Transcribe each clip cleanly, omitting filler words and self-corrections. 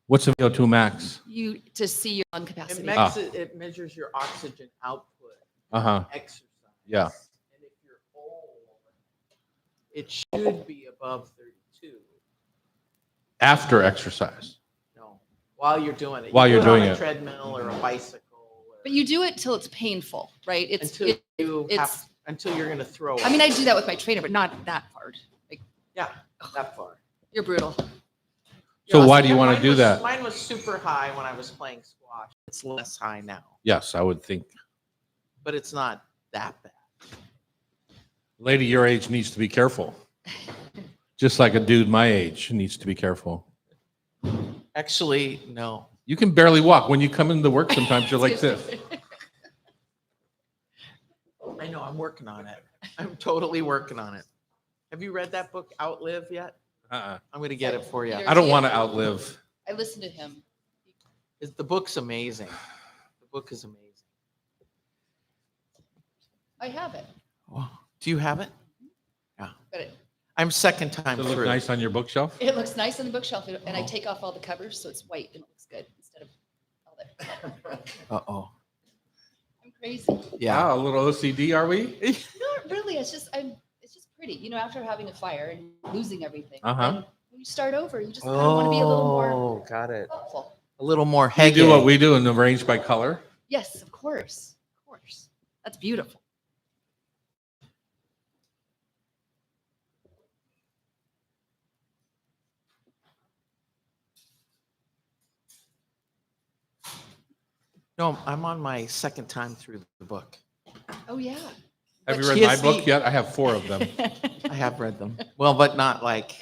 What's a VO2 max? To see your lung capacity. It measures your oxygen output. Uh-huh. Exercise. Yeah. And if you're old, it should be above 32. After exercise. No, while you're doing it. While you're doing on a it. treadmill or a bicycle. But you do it till it's painful, right? Until you're going to throw up. I mean, I do that with my trainer, but not that hard. Like, Yeah, that far. you're brutal. So why do you want to Mine do was- that? Mine was super high when I was playing squash. It's less high now, Yes, I would think. but it's not that bad. Lady your age needs to be careful. Just like a dude my age needs to be careful. Actually, no. You can barely walk. When you come into work, sometimes you're like this. I know, I'm working on it. I'm totally working on it. Have you read that book, Outlive, yet? Uh-uh. I'm going to get it for you. I don't want to outlive. I listened to him. The book's amazing. The book is amazing. I have it. Wow. Do you have it? Yeah. But I'm second time Does it look through. nice on your bookshelf? it looks nice on the bookshelf, and I take off all the covers so it's white and it looks good instead of all that. Uh-oh. I'm crazy. Yeah. Wow, a little OCD, are we? Not really. It's just pretty. You know, after having a fire and losing everything. Uh-huh. And when you start over, you just kind of want to be a little more got it. thoughtful. A little more We heady. do what we do and arrange by color. Yes, of course. Of course. That's beautiful. No, I'm on my second time through the book. Oh, yeah. Have But you read she my has book the- yet? I have 4 of them. I have read them. Well, but not like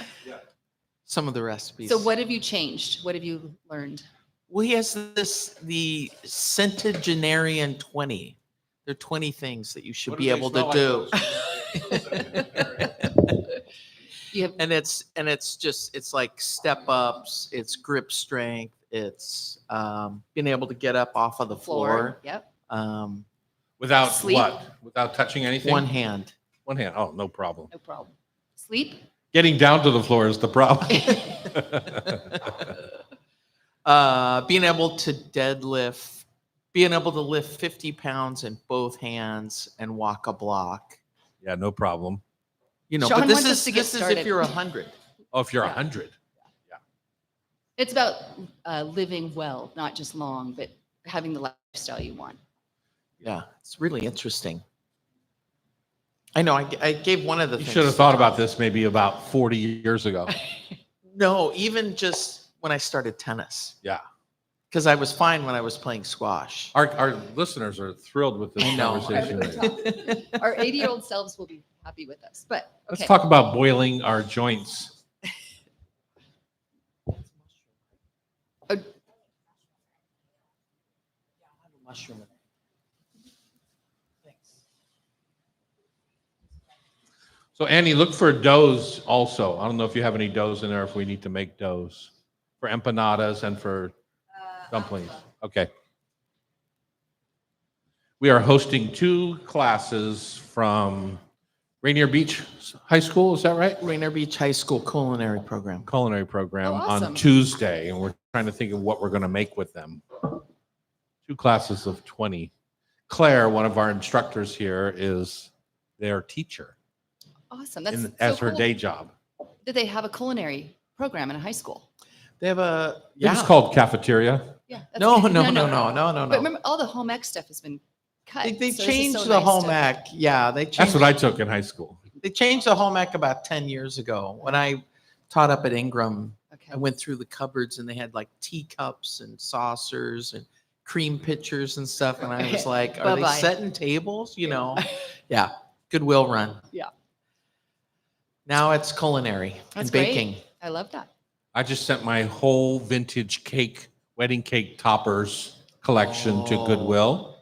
some of the recipes. So what have you changed? What have you learned? Well, he has the centenarian 20. There are 20 things that you should What be do they able smell to like do. You have It's like step ups, it's grip strength, it's being able to get up off of the floor. Yep. Without Sleep. what? Without touching anything? One hand. One hand. Oh, no problem. No problem. Sleep. Getting down to the floor is the problem. Being able to deadlift, being able to lift 50 pounds in both hands and walk a block. Yeah, no problem. You know, Sean but this wants us is to get this is started. if you're 100. Oh, if you're 100. It's about living well, not just long, but having the lifestyle you want. Yeah, it's really interesting. I know. I gave one of the You things. should have thought about this maybe about 40 years ago. No, even just when I started tennis, Yeah. because I was fine when I was playing squash. Our listeners are thrilled with this I know. conversation. Our 80-year-old selves will be happy with us. But okay. Let's talk about boiling our joints. Mushroom. So Annie, look for doughs also. I don't know if you have any doughs in there, if we need to make doughs for empanadas and for dumplings. Okay. We are hosting 2 classes from Rainier Beach High School. Is that right? Rainier Beach High School culinary program. Culinary program Oh, awesome. on Tuesday, and we're trying to think of what we're going to make with them. 2 classes of 20. Claire, one of our instructors here, is their teacher Awesome. That's as so her cool. day job. Did they have a culinary program in a high school? They have a It's called cafeteria. Yeah. that's No, good. no. But But remember, all the home ec stuff has been cut. they so this is changed so the nice home to- ec. Yeah, they changed. That's what I took in high school. They changed the home ec about 10 years ago. When I taught up at Ingram, Okay. I went through the cupboards and they had like teacups and saucers and cream pitchers and stuff. And I was like, are they Bye-bye. setting tables? You know, yeah, Goodwill run. Yeah. Now it's culinary That's and great. baking. I love that. I just sent my whole vintage cake, wedding cake toppers collection to Oh. Goodwill.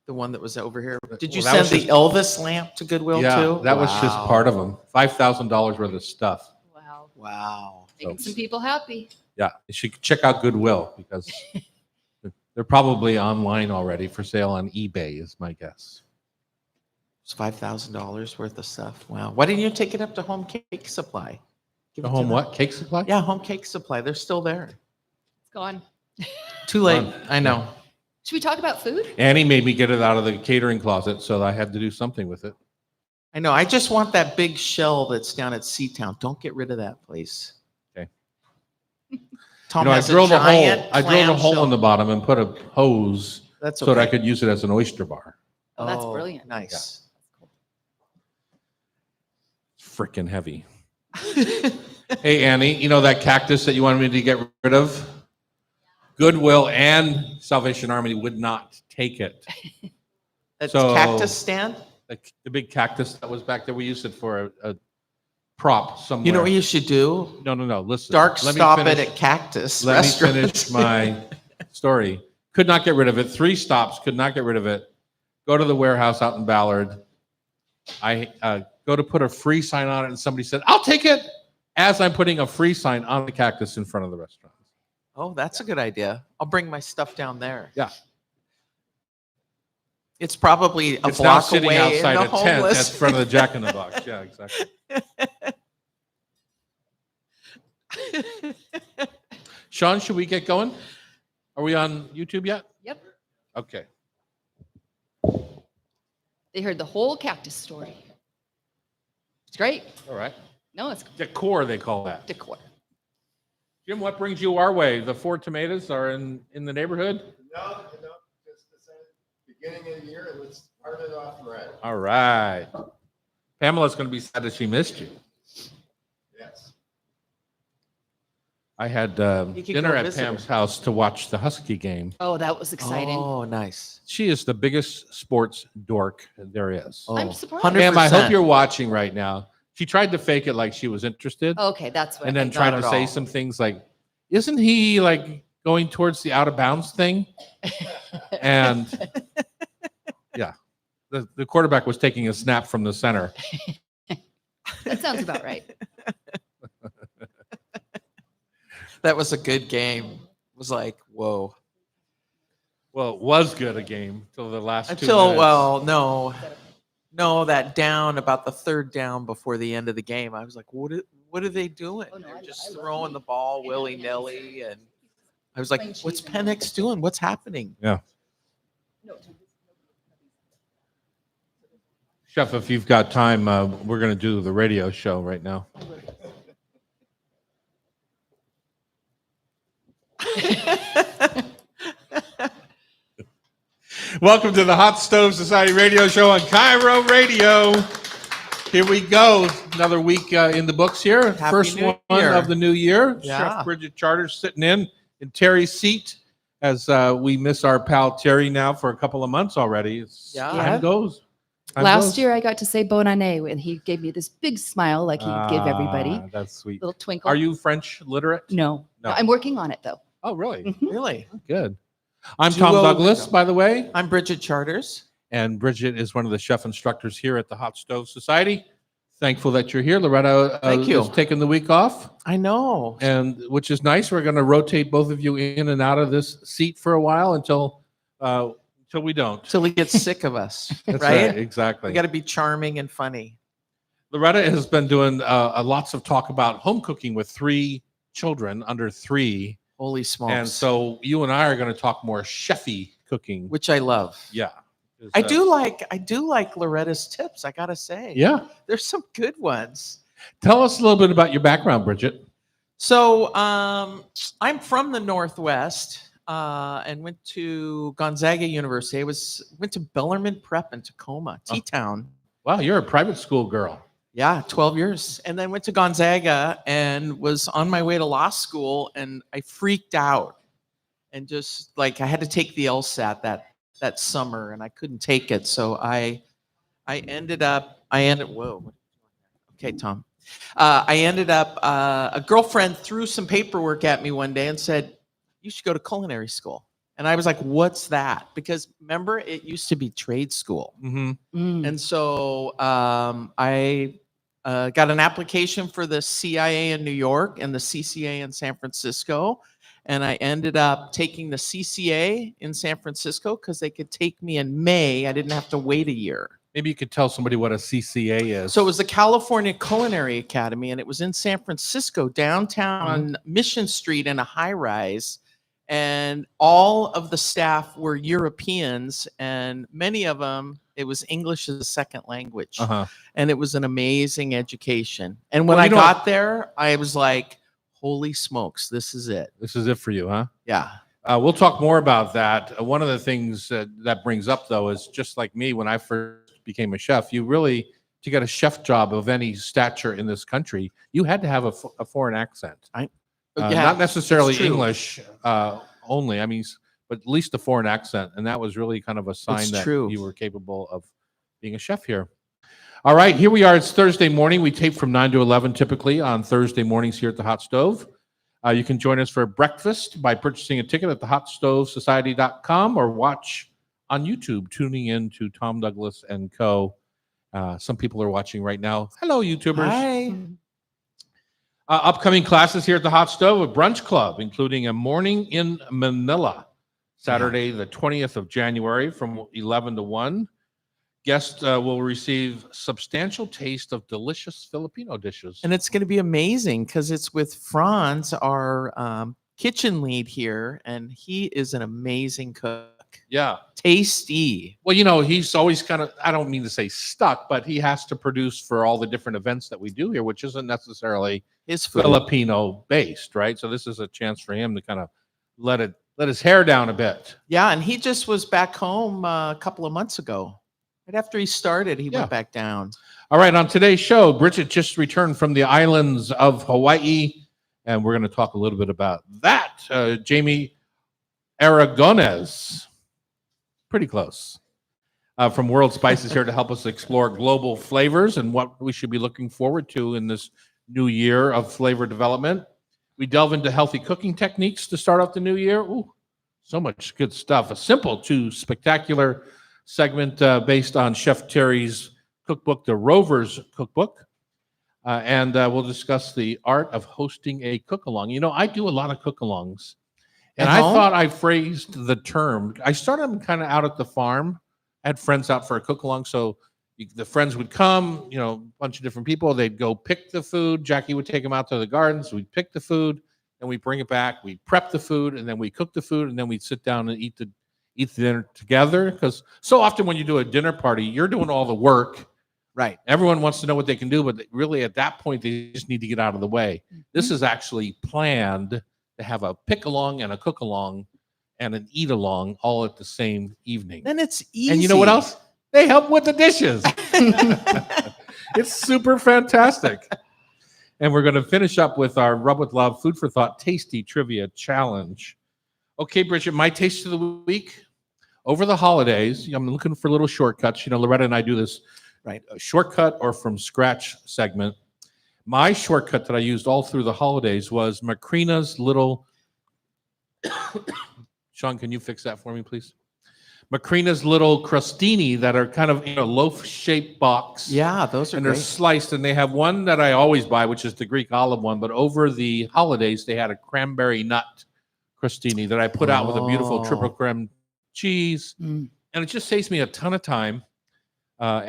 The one that was over here. Did you Well, that send was the Elvis lamp to Goodwill Yeah, too? that was just Wow. part of them. $5,000 worth of stuff. Wow. Wow. Making So- some people happy. Yeah, you should check out Goodwill because they're probably online already for sale on eBay, is my guess. It's $5,000 worth of stuff. Wow. Why didn't you take it up to Home Cake Supply? Give The it to home them. what? Cake supply? Yeah, Home Cake Supply. They're still there. Gone. Too late. Gone. I know. Should we talk about food? Annie made me get it out of the catering closet, so I had to do something with it. I know. I just want that big shell that's down at Seatown. Don't get rid of that place. Okay. Tom I has a drilled a hole. giant I drilled a clam hole in the shell. bottom and put a hose That's so that I okay. could use it as an oyster bar. Oh, that's brilliant. Nice. It's freaking heavy. Hey, Annie, you know that cactus that you wanted me to get rid of? Goodwill and Salvation Army would not take it. That's So- cactus stand. The big cactus that was back there, we used it for a prop somewhere. You know what you should do? No. Listen. Dark Let me stop finish- it at Cactus Let restaurant. me finish my story. Could not get rid of it. 3 stops. Could not get rid of it. Go to the warehouse out in Ballard. I go to put a free sign on it, and somebody said, "I'll take it." As I'm putting a free sign on the cactus in front of the restaurant. Oh, that's a good idea. I'll bring my stuff down there. Yeah. It's probably a It's now block sitting away outside in a the tent homeless. at front of the Jack in the Box. Yeah, exactly. Sean, should we get going? Are we on YouTube yet? Yep. Okay. They heard the whole cactus story. It's great. All right. No, it's Decor, they call that. decor. Jim, what brings you our way? The 4 tomatoes are in the neighborhood? No, just decided beginning of the year, let's start it off right. All right. Pamela's going to be sad that she missed you. Yes. I had You could dinner go at visit her. Pam's house to watch the Husky game. Oh, that was exciting. Oh, nice. She is the biggest sports dork there is. Oh, I'm surprised. 100%. Pam, I hope you're watching right now. She tried to fake it like she was interested Okay, that's what. and then I- tried Not to at say all. some things like, isn't he like going towards the out of bounds thing? And yeah, the quarterback was taking a snap from the center. That sounds about right. That was a good game. It was like, whoa. Well, it was good a game till the last 2 Until, minutes. well, no, that down, about the 3rd down before the end of the game, I was like, what are they doing? Oh, no, They're I just love throwing it. the ball willy-nilly. And I was like, Plain what's cheese and Penix doing? What's happening? No, Chef, if you've got time, we're going to do the radio show right now. Welcome to the Hot Stove Society radio show on Cairo Radio. Here we go. Another week in the books here. Happy First New one Year. of the new year. Yeah. Chef Bridget Charters sitting in Terry's seat as we miss our pal Terry now for a couple of months already. Yeah. Time goes. Time Last goes. year I got to say bon année and he gave me this big smile like he'd give everybody. Ah, that's sweet. little twinkle. Are you French literate? No. No. I'm working on it though. Oh, really? Mhm. Really? Good. I'm Tom Duo- Douglas, by the way, I'm Bridget Charters. and Bridget is one of the chef instructors here at the Hot Stove Society. Thankful that you're here. Loretta Thank you. is taking the week off, I know. and which is nice. We're going to rotate both of you in and out of this seat for a while until we don't. Till he gets sick of us, That's right? exactly. We got to be charming and funny. Loretta has been doing lots of talk about home cooking with 3 children under 3. Holy smokes. And so you and I are going to talk more chefy cooking. Which I love. Yeah. I do like Loretta's tips, I gotta say. Yeah. There's some good ones. Tell us a little bit about your background, Bridget. So I'm from the Northwest and went to Gonzaga University. Went to Bellarmine Prep in Tacoma, Oh. T-Town. Wow, you're a private school girl. Yeah, 12 years. And then went to Gonzaga and was on my way to law school, and I freaked out. And just like I had to take the LSAT that summer, and I couldn't take it. So I ended whoa. Okay, Tom. I ended up a girlfriend threw some paperwork at me one day and said, "You should go to culinary school." And I was like, "What's that?" Because remember, it used to be trade school. Mm-hmm. Mm. And so I got an application for the CIA in New York and the CCA in San Francisco. And I ended up taking the CCA in San Francisco because they could take me in May. I didn't have to wait a year. Maybe you could tell somebody what a CCA is. So it was the California Culinary Academy, and it was in San Francisco, downtown on Mission Street in a high rise. And all of the staff were Europeans, and many of them, it was English as a second language. Uh-huh. And it was an amazing education. And when Well, I you know got there, I was like, holy smokes, this is it. This is it for you, huh? Yeah. We'll talk more about that. One of the things that brings up, though, is just like me, when I first became a chef, you really, to get a chef job of any stature in this country, you had to have a foreign accent. Not necessarily it's true. English only. I mean, but at least a foreign accent. And that was really kind of a sign It's that true. you were capable of being a chef here. All right, here we are. It's Thursday morning. We tape from 9 to 11 typically on Thursday mornings here at the Hot Stove. You can join us for breakfast by purchasing a ticket at thehotstovesociety.com or watch on YouTube, tuning in to Tom Douglas and Co. Some people are watching right now. Hello, YouTubers. Hi. Upcoming classes here at the Hot Stove, a brunch club, including a morning in Manila, Saturday, the 20th of January from 11 to 1. Guests will receive substantial taste of delicious Filipino dishes. And it's going to be amazing because it's with Franz, our kitchen lead here, and he is an amazing cook. Yeah. Tasty. Well, you know, he's always kind of, I don't mean to say stuck, but he has to produce for all the different events that we do here, which isn't necessarily His food. Filipino based, right? So this is a chance for him to kind of let his hair down a bit. Yeah, and he just was back home a couple of months ago. Right after he started, he went back down. All right, on today's show, Bridget just returned from the islands of Hawaii, and we're going to talk a little bit about that. Jamie Aragonés, pretty close, from World Spices here to help us explore global flavors and what we should be looking forward to in this new year of flavor development. We delve into healthy cooking techniques to start off the new year. Ooh, so much good stuff. A simple to spectacular segment based on Chef Terry's cookbook, The Rover's Cookbook. And we'll discuss the art of hosting a cook-along. You know, I do a lot of cook-alongs. And At I home? thought I phrased the term. I started them kind of out at the farm. I had friends out for a cook-along. So the friends would come, you know, a bunch of different people. They'd go pick the food. Jackie would take them out to the gardens. We'd pick the food. Then we bring it back. We prep the food. And then we cook the food. And then we'd sit down and eat the dinner together, because so often when you do a dinner party, you're doing all the work. Right. Everyone wants to know what they can do, but really at that point, they just need to get out of the way. This is actually planned to have a pick-along and a cook-along and an eat-along all at the same evening. Then it's easy. And you know what else? They help with the dishes. It's super fantastic. And we're going to finish up with our Rub with Love Food for Thought Tasty Trivia Challenge. Okay, Bridget, my taste of the week. Over the holidays, I'm looking for little shortcuts. You know, Loretta and I do this, right? A shortcut or from scratch segment. My shortcut that I used all through the holidays was Macrina's little. Sean, can you fix that for me, please? Macrina's little crostini that are kind of in a loaf-shaped box. Yeah, those are And they're great. sliced, and they have one that I always buy, which is the Greek olive one. But over the holidays, they had a cranberry nut crostini that I put out with a beautiful triple creme cheese, and it just saves me a ton of time. I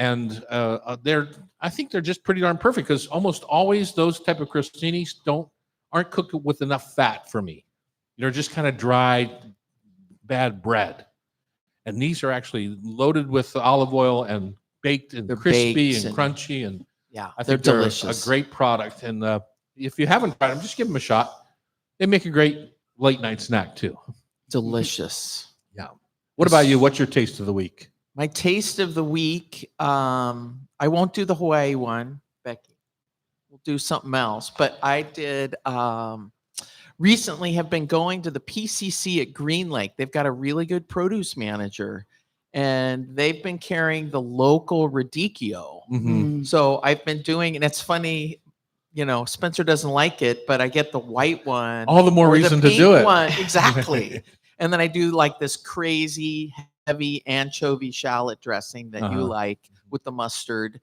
think they're just pretty darn perfect, because almost always those type of crostinis aren't cooked with enough fat for me. They're just kind of dry, bad bread, and these are actually loaded with olive oil and baked and They're crispy baked and crunchy, and Yeah, I they're think they're delicious. a great product. And if you haven't tried them, just give them a shot. They make a great late night snack too. Delicious. Yeah. What about you? What's your taste of the week? My taste of the week, I won't do the Hawaii one, Becky. We'll do something else. But I did recently have been going to the PCC at Green Lake. They've got a really good produce manager, and they've been carrying the local radicchio. Mm-hmm. So I've been doing, and it's funny, you know, Spencer doesn't like it, but I get the white one. All the more or the reason to pink do it. one. Exactly. And then I do like this crazy heavy anchovy shallot dressing that you like with the mustard.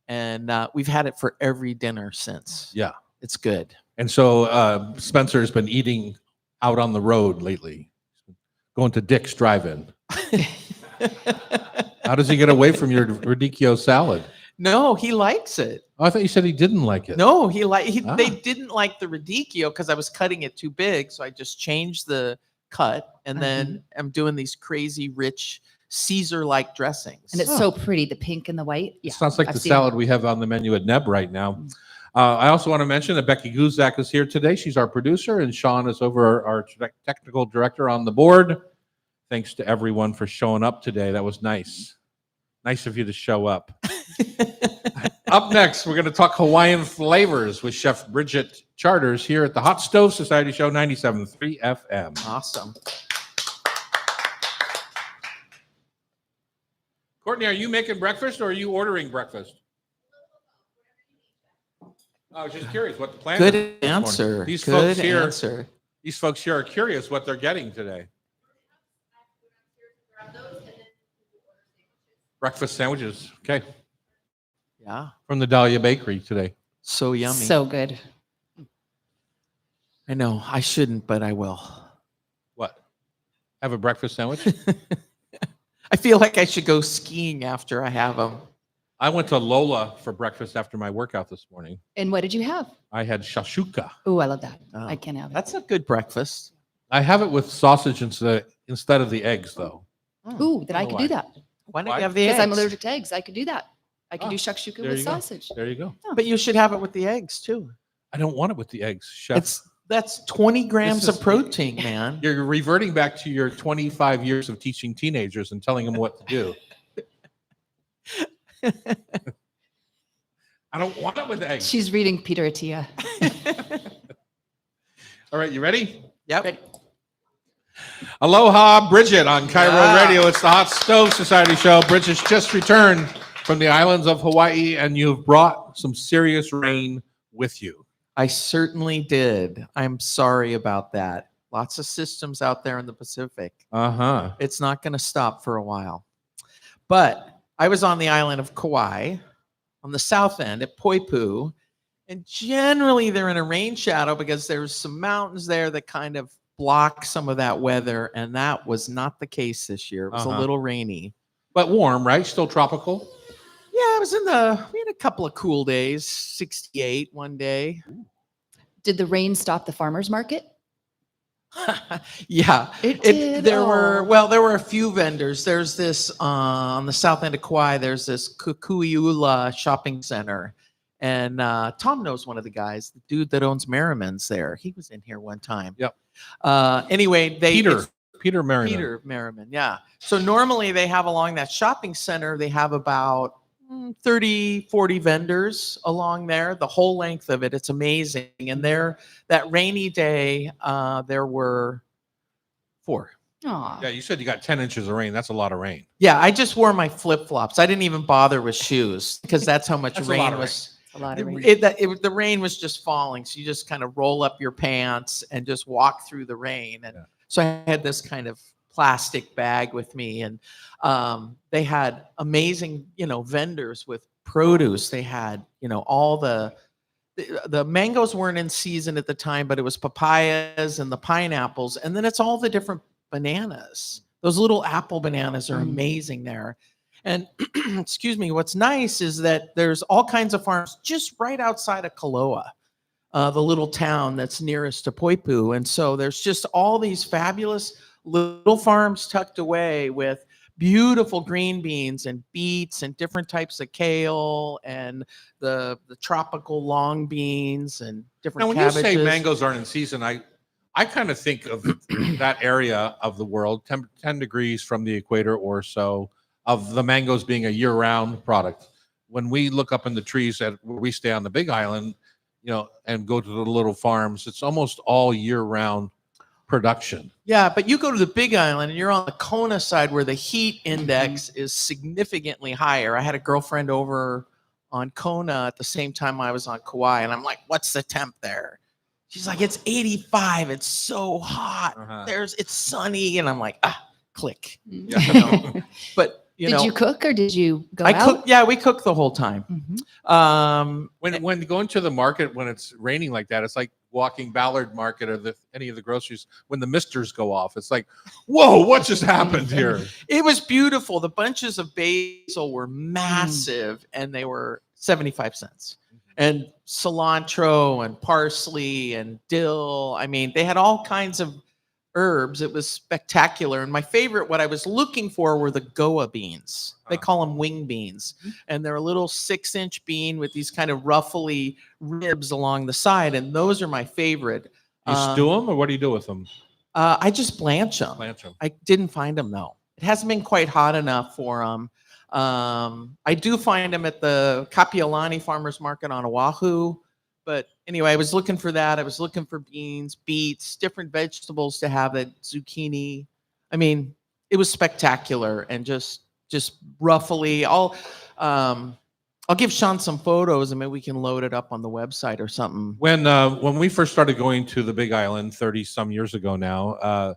And we've had it for every dinner since. Yeah. It's good. And so Spencer has been eating out on the road lately, going to Dick's Drive-In. How does he get away from your radicchio salad? No, he likes it. Oh, I thought you said he didn't like it. No, they didn't like the radicchio because I was cutting it too big. So I just changed the cut, and then I'm doing these crazy rich Caesar-like dressings. And it's so pretty, the pink and the white. It Yeah, sounds like I've the seen salad we have on the menu at Neb right now. I also want to mention that Becky Guzak is here today. She's our producer, and Sean is over our technical director on the board. Thanks to everyone for showing up today. That was nice. Nice of you to show up. Up next, we're going to talk Hawaiian flavors with Chef Bridget Charters here at the Hot Stove Society Show 97.3 FM. Awesome. Courtney, are you making breakfast or are you ordering breakfast? I was just curious what the plan is Good this morning. answer. These Good folks here, answer. these folks here are curious what they're getting today. Breakfast sandwiches. Okay. Yeah. From the Dahlia Bakery today. So yummy. so good. I know. I shouldn't, but I will. What? Have a breakfast sandwich? I feel like I should go skiing after I have them. I went to Lola for breakfast after my workout this morning. And what did you have? I had shashuka. Oh, I love that. Oh, I can't have it. That's a good breakfast. I have it with sausage instead of the eggs, though. Ooh, then I Oh, could why? do that. Why don't Why? you have the Because eggs? I'm allergic to eggs. I could do that. I could Oh, do shakshuka there with you go. sausage. There you go. But you should have it with the eggs too. I don't want it with the eggs, Chef. That's 20 grams This of is- protein, man. You're reverting back to your 25 years of teaching teenagers and telling them what to do. I don't want it with eggs. She's reading Peter Attia. All right, you ready? Yep. Ready? Aloha, Bridget on Cairo Yeah. Radio. It's the Hot Stove Society Show. Bridget's just returned from the islands of Hawaii, and you've brought some serious rain with you. I certainly did. I'm sorry about that. Lots of systems out there in the Pacific. Uh-huh. It's not going to stop for a while. But I was on the island of Kauai on the south end at Poipu, and generally they're in a rain shadow because there's some mountains there that kind of block some of that weather, and that was not the case this year. It was a Uh-huh. little rainy. But warm, right? Still tropical? Yeah, we had a couple of cool days, 68 one day. Did the rain stop the farmer's market? Yeah. It did. There Oh. were a few vendors. There's this on the south end of Kauai. There's this Kukui'ula shopping center, and Tom knows one of the guys, the dude that owns Merriman's there. He was in here one time. Yep. Anyway, Peter Merriman. Peter Merriman. Yeah. So normally they have along that shopping center, they have about 30, 40 vendors along there, the whole length of it. It's amazing. And there, that rainy day, there were 4. Aw. Yeah, you said you got 10 inches of rain. That's a lot of rain. Yeah, I just wore my flip-flops. I didn't even bother with shoes because that's how much That's a lot rain of was. A lot of rain. The rain was just falling. So you just kind of roll up your pants and just walk through the rain. And Yeah. so I had this kind of plastic bag with me, and they had amazing, vendors with produce. They had, all the mangoes weren't in season at the time, but it was papayas and the pineapples. And then it's all the different bananas. Those little apple bananas are amazing there. And excuse me, what's nice is that there's all kinds of farms just right outside of Kaloa, the little town that's nearest to Poipu. And so there's just all these fabulous little farms tucked away with beautiful green beans and beets and different types of kale and the tropical long beans and different Now, when cabbages. you say mangoes aren't in season, I kind of think of that area of the world, 10 degrees from the equator or so, of the mangoes being a year-round product. When we look up in the trees where we stay on the Big Island, and go to the little farms, it's almost all year-round production. Yeah, but you go to the Big Island and you're on the Kona side where the heat index is significantly higher. I had a girlfriend over on Kona at the same time I was on Kauai, and I'm like, what's the temp there? She's like, it's 85. It's so hot. Uh-huh. It's sunny. And I'm like, click. Mm. But, Did you cook or did you go I out? cooked. Yeah, we cooked the whole time. Mhm. When going to the market when it's raining like that, it's like walking Ballard Market or any of the groceries when the misters go off. It's like, whoa, what just happened here? It was beautiful. The bunches of basil were massive, and they were 75 cents. And cilantro and parsley and dill. I mean, they had all kinds of herbs. It was spectacular. And my favorite, what I was looking for, were the Goa beans. They call them wing beans. And they're a little 6-inch bean with these kind of ruffly ribs along the side. And those are my favorite. You stew them, or what do you do with them? I just blanch them. Blanch them. I didn't find them though. It hasn't been quite hot enough for them. I do find them at the Kapiolani Farmers Market on Oahu. But anyway, I was looking for that. I was looking for beans, beets, different vegetables to have it, zucchini. I mean, it was spectacular and just ruffly. I'll give Sean some photos and maybe we can load it up on the website or something. When we first started going to the Big Island 30 some years ago now,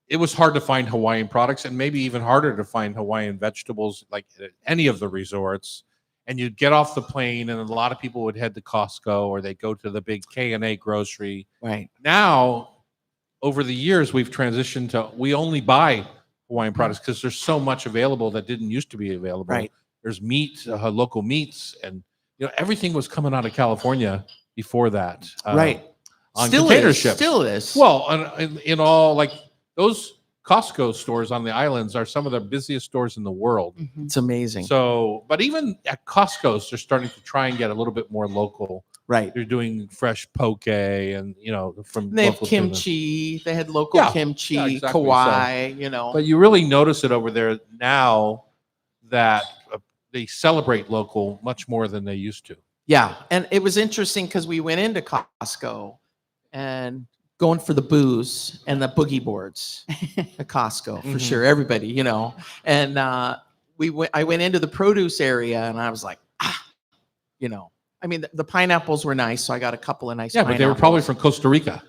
it was hard to find Hawaiian products, and maybe even harder to find Hawaiian vegetables like at any of the resorts. And you'd get off the plane, and a lot of people would head to Costco, or they'd go to the big K&A grocery. Right. Now, over the years, we've transitioned to we only buy Hawaiian products because there's so much available that didn't used to be available. Right. There's meat, local meats, and everything was coming out of California before that. Right. On Still container is. ships. Still is. Well, in all, like those Costco stores on the islands are some of the busiest stores in the world. It's amazing. So, but even at Costco's, they're starting to try and get a little bit more local. Right. They're doing fresh poke and, from They have local business. kimchi. They had local Yeah. kimchi, Yeah, exactly. Kauai, But you really notice it over there now that they celebrate local much more than they used to. Yeah. And it was interesting because we went into Costco and going for the booze and the boogie boards at Costco for sure. Everybody, and I went into the produce area and I was like, I mean, the pineapples were nice. So I got a couple of nice Yeah, but they were probably from Costa Rica.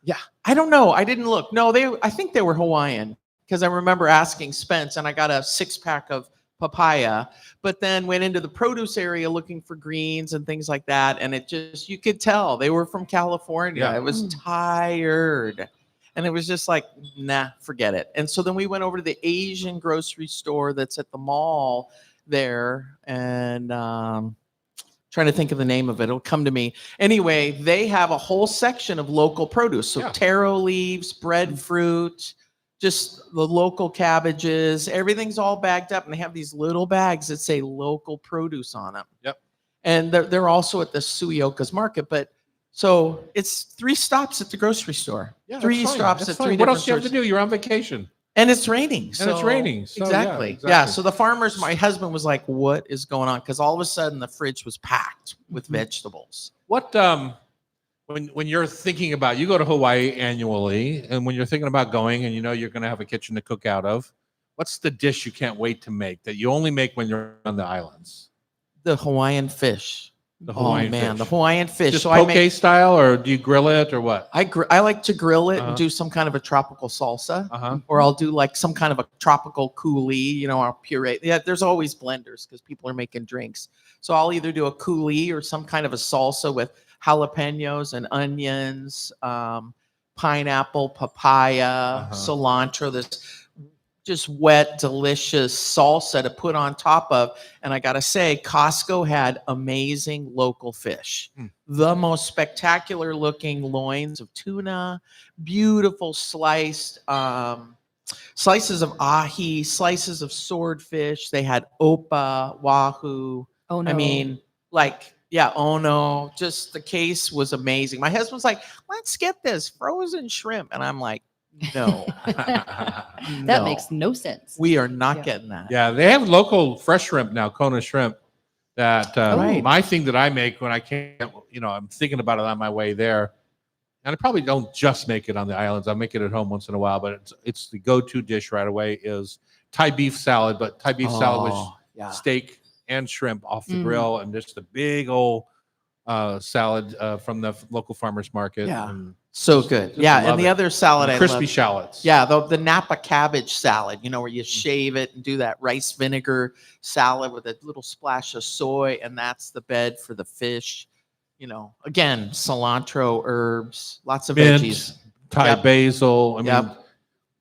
Yeah. I don't know. I didn't look. No, I think they were Hawaiian because I remember asking Spence and I got a 6-pack of papaya, but then went into the produce area looking for greens and things like that. And you could tell they were from California. Yeah. I was tired. And it was just like, nah, forget it. And so then we went over to the Asian grocery store that's at the mall there. And trying to think of the name of it. It'll come to me. Anyway, they have a whole section of local produce. So taro leaves, breadfruit, just the local cabbages, everything's all bagged up, and they have these little bags that say local produce on them. Yep. And they're also at the Suioka's market, but so it's 3 stops at the grocery store. Yeah, 3 that's fine. stops That's at fine. 3 What different else do you have to stores. do? You're on vacation. And it's raining. And it's raining. So, exactly. yeah, Yeah. exactly. So the farmers, my husband was like, what is going on? Because all of a sudden the fridge was packed with vegetables. What when you're thinking about, you go to Hawaii annually, and when you're thinking about going and you're going to have a kitchen to cook out of, what's the dish you can't wait to make that you only make when you're on the islands? The Hawaiian fish. The Hawaiian fish. fish. The Hawaiian fish. Just so poke style, or do you grill it, or what? I like to grill it Uh-huh. and do some kind of a tropical salsa, Uh-huh. or I'll do like some kind of a tropical coulis, I'll puree. Yeah, there's always blenders because people are making drinks. So I'll either do a coulis or some kind of a salsa with jalapenos and onions, pineapple, papaya, cilantro. This just wet, delicious salsa to put on top of. And I got to say, Costco had amazing local fish. The most spectacular looking loins of tuna, beautiful sliced slices of ahi, slices of swordfish. They had opa, wahoo. Oh no. I mean, ono. Just the case was amazing. My husband's like, let's get this frozen shrimp. And I'm like, no. that makes no sense. We are not Yeah. getting that. Yeah, they have local fresh shrimp now, Kona shrimp. That Right. my thing that I make when I can't, I'm thinking about it on my way there, and I probably don't just make it on the islands. I make it at home once in a while, but it's the go-to dish right away is Thai beef salad. But Thai beef salad with steak and shrimp off the grill, and just a big old salad from the local farmers market. Yeah. And So good. Just Yeah. love And the it. other salad I crispy love. shallots. Yeah, the Napa cabbage salad, where you shave it and do that rice vinegar salad with a little splash of soy, and that's the bed for the fish. Again, cilantro, herbs, lots of Mint, veggies. Thai Yep. basil. I mean, Yep.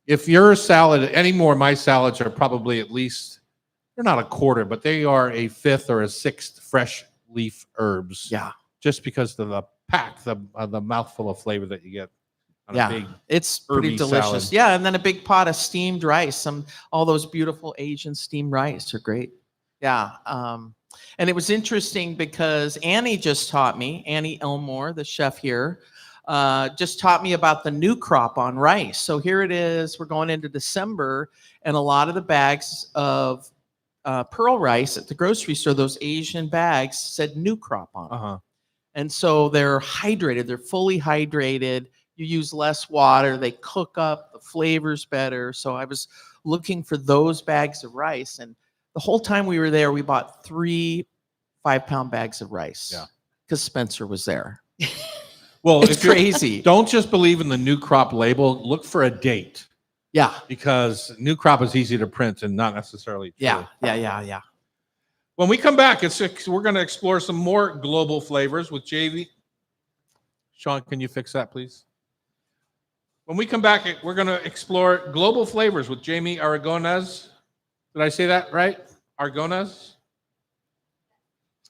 if your salad anymore, my salads are probably at least, they're not a quarter, but they are a 5th or a 6th fresh leaf herbs. Yeah. Just because of the pack, the mouthful of flavor that you get. on Yeah, a big it's pretty herby delicious. salad. Yeah, and then a big pot of steamed rice. All those beautiful Asian steamed rice are great. Yeah, and it was interesting because Annie just taught me. Annie Elmore, the chef here, just taught me about the new crop on rice. So here it is. We're going into December, and a lot of the bags of pearl rice at the grocery store, those Asian bags, said new crop on them. Uh-huh. And so they're hydrated. They're fully hydrated. You use less water. They cook up. The flavor's better. So I was looking for those bags of rice. And the whole time we were there, we bought 3 5-pound bags of rice. Yeah. Because Spencer was there. Well, It's if you're- crazy. don't just believe in the new crop label. Look for a date Yeah. because new crop is easy to print and not necessarily true. Yeah. When we come back, we're going to explore some more global flavors with JV. Sean, can you fix that, please? When we come back, we're going to explore global flavors with Jamie Aragonés. Did I say that right? Aragonés?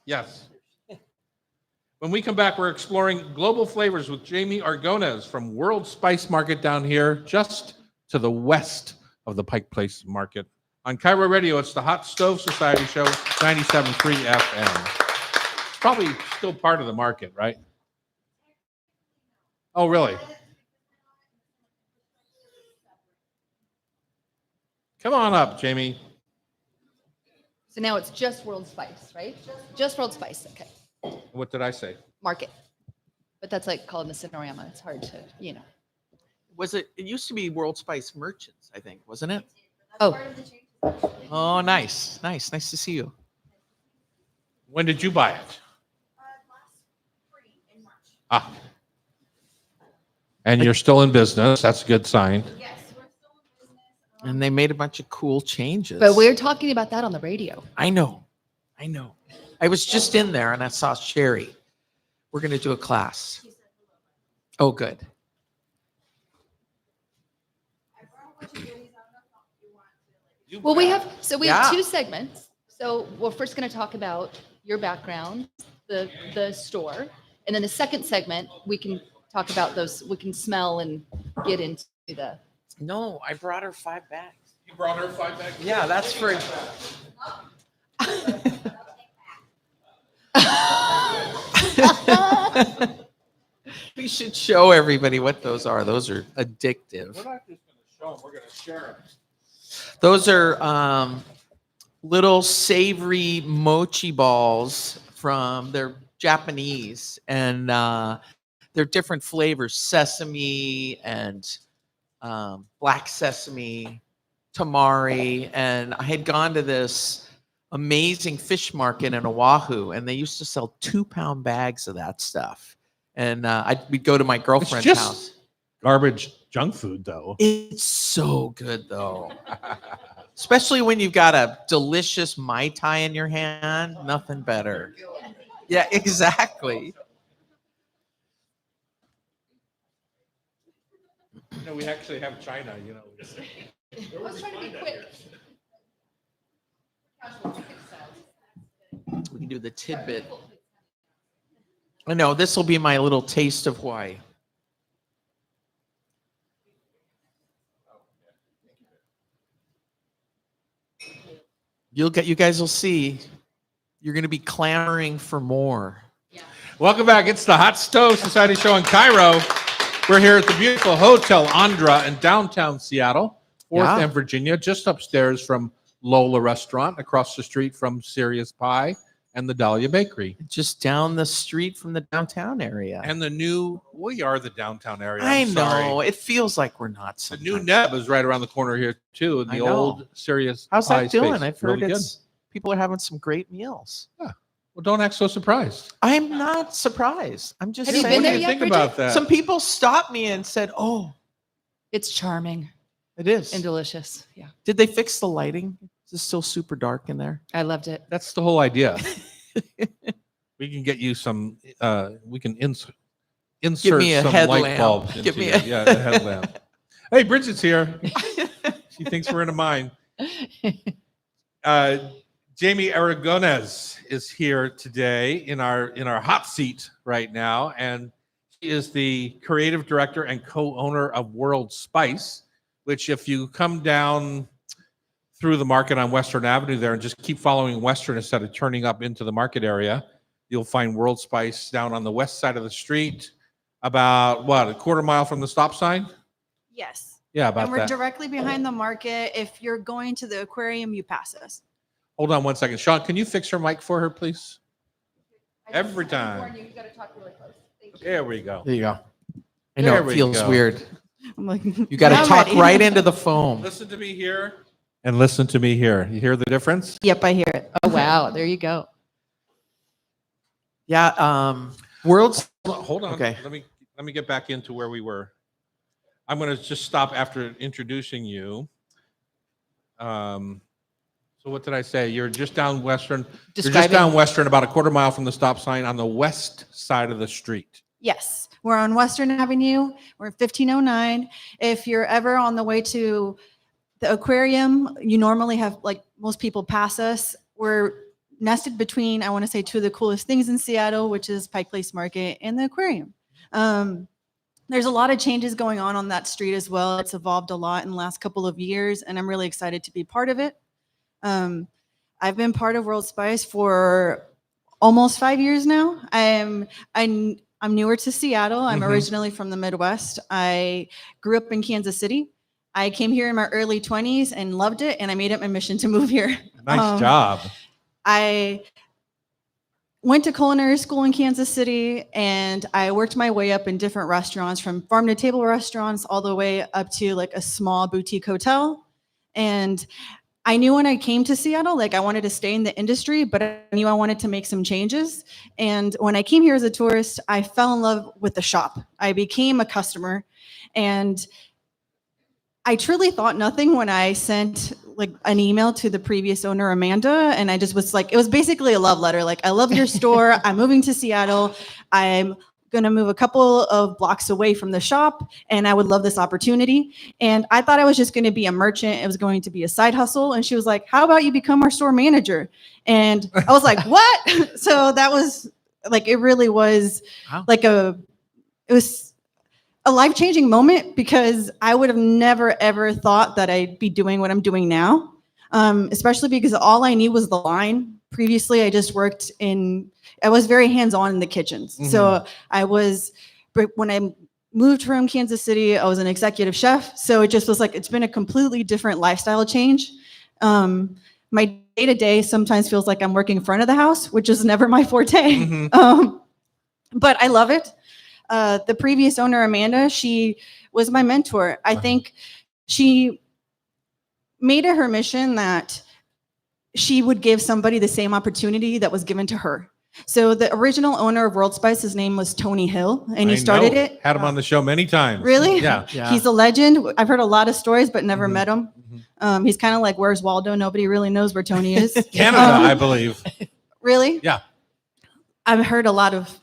Yes. When we come back, we're exploring global flavors with Jamie Aragonés from World Spice Market down here, just to the west of the Pike Place Market. On Cairo Radio, it's the Hot Stove Society Show, 97.3 FM. It's probably still part of the market, right? Oh, really? Come on up, Jamie. So now it's just World Spice, right? Just World Spice. Okay. What did I say? Market. But that's like called the Cinerama. It's hard to, It used to be World Spice Merchants, I think, wasn't it? Oh, Oh, nice. Nice to see you. When did you buy it? Ah. And you're still in business. That's a good sign. And they made a bunch of cool changes. but we're talking about that on the radio. I know. I was just in there and I saw Sherry. We're going to do a class. Oh, good. Well, we have 2 segments. So we're first going to talk about your background, the store, and then the second segment we can talk about those. We can smell and get into the. No, I brought her 5 bags. You brought her 5 bags? Yeah, that's for. We should show everybody what those are. Those are addictive. We're not just going to show them. We're going to share them. Those are little savory mochi balls from they're Japanese, and they're different flavors: sesame and black sesame, tamari. And I had gone to this amazing fish market in Oahu, and they used to sell 2-pound bags of that stuff. And we'd go to my girlfriend's just house. Garbage junk food, though. It's so good, though. Especially when you've got a delicious Mai Tai in your hand. Nothing better. Yeah, exactly. We actually have China, I was trying to be quick. We can do the tidbit. I know, this will be my little taste of Hawaii. You guys will see. You're going to be clamoring for more. Welcome back. It's the Hot Stove Society Show in Cairo. We're here at the beautiful Hotel Andra in downtown Seattle, 4th and Virginia, just upstairs from Lola Restaurant, across the street from Serious Pie and the Dahlia Bakery. Just down the street from the downtown area. And we are the downtown area. I I'm know. sorry. It feels like we're not. The new sometimes. Neb is right around the corner here, too, in I the know. old Serious How's Pie that doing? space. I've heard Really people are having some great meals. good. Well, don't act so surprised. I'm not surprised. I'm just Have you saying. been there What do you yet, think Bridget? about that? Some people stopped me and said, "Oh, It's charming it is." and delicious. Yeah, Did they fix the lighting? Is it still super dark in there? I loved it. That's the whole idea. We can get you some. We can insert me a some headlamp. light bulbs. Give into me you. A headlamp. Hey, Bridget's here. She thinks we're in a mine. Jamie Aragonés is here today in our hot seat right now, and is the creative director and co-owner of World Spice, which if you come down through the market on Western Avenue there and just keep following Western instead of turning up into the market area, you'll find World Spice down on the west side of the street, about what, a quarter mile from the stop sign? Yes. Yeah, about And we're that. directly behind the market. If you're going to the aquarium, you pass us. Hold on one second. Sean, can you fix her mic for her, please? Every I time. warn you, you gotta talk really close. Thank you. There we go. There you go. I know There it we feels go. weird. I'm like, You got to I'm talk ready. right into the foam. Listen to me here and listen to me here. You hear the difference? Yep, I hear it. Oh, wow. There you go. Yeah. World's. Hold on. Okay. Let me get back into where we were. I'm going to just stop after introducing you. So what did I say? You're just down Western. You're just Describe it. down Western, about a quarter mile from the stop sign on the west side of the street. Yes, we're on Western Avenue. We're at 1509. If you're ever on the way to the aquarium, you normally have, like most people pass us. We're nested between, I want to say, two of the coolest things in Seattle, which is Pike Place Market and the aquarium. There's a lot of changes going on that street as well. It's evolved a lot in the last couple of years, and I'm really excited to be part of it. I've been part of World Spice for almost 5 years now. I'm newer to Seattle. I'm Mhm. originally from the Midwest. I grew up in Kansas City. I came here in my early 20s and loved it, and I made it my mission to move here. Nice job. I went to culinary school in Kansas City, and I worked my way up in different restaurants, from farm to table restaurants all the way up to like a small boutique hotel. And I knew when I came to Seattle, like I wanted to stay in the industry, but I knew I wanted to make some changes. And when I came here as a tourist, I fell in love with the shop. I became a customer, and I truly thought nothing when I sent like an email to the previous owner, Amanda, and I just was like, it was basically a love letter. Like, I love your store. I'm moving to Seattle. I'm going to move a couple of blocks away from the shop, and I would love this opportunity. And I thought I was just going to be a merchant. It was going to be a side hustle. And she was like, how about you become our store manager? And I was like, what? So that was like, it really was Wow. like it was a life-changing moment, because I would have never, ever thought that I'd be doing what I'm doing now, especially because all I knew was the line. Previously, I just worked I was very hands-on in the kitchens. Mhm. So when I moved from Kansas City, I was an executive chef. So it just was like, it's been a completely different lifestyle change. My day-to-day sometimes feels like I'm working in front of the house, which is never my forte. Mhm. But I love it. The previous owner, Amanda, she was my mentor. I think she made it her mission that she would give somebody the same opportunity that was given to her. So the original owner of World Spice, his name was Tony Hill, and he I started know. it. Had him on the show many times. Really? Yeah. Yeah. He's a legend. I've heard a lot of stories, but never Mhm. met him. Mhm. He's kind of like, where's Waldo? Nobody really knows where Tony is. Canada, I believe. Really? Yeah. I've heard a lot of,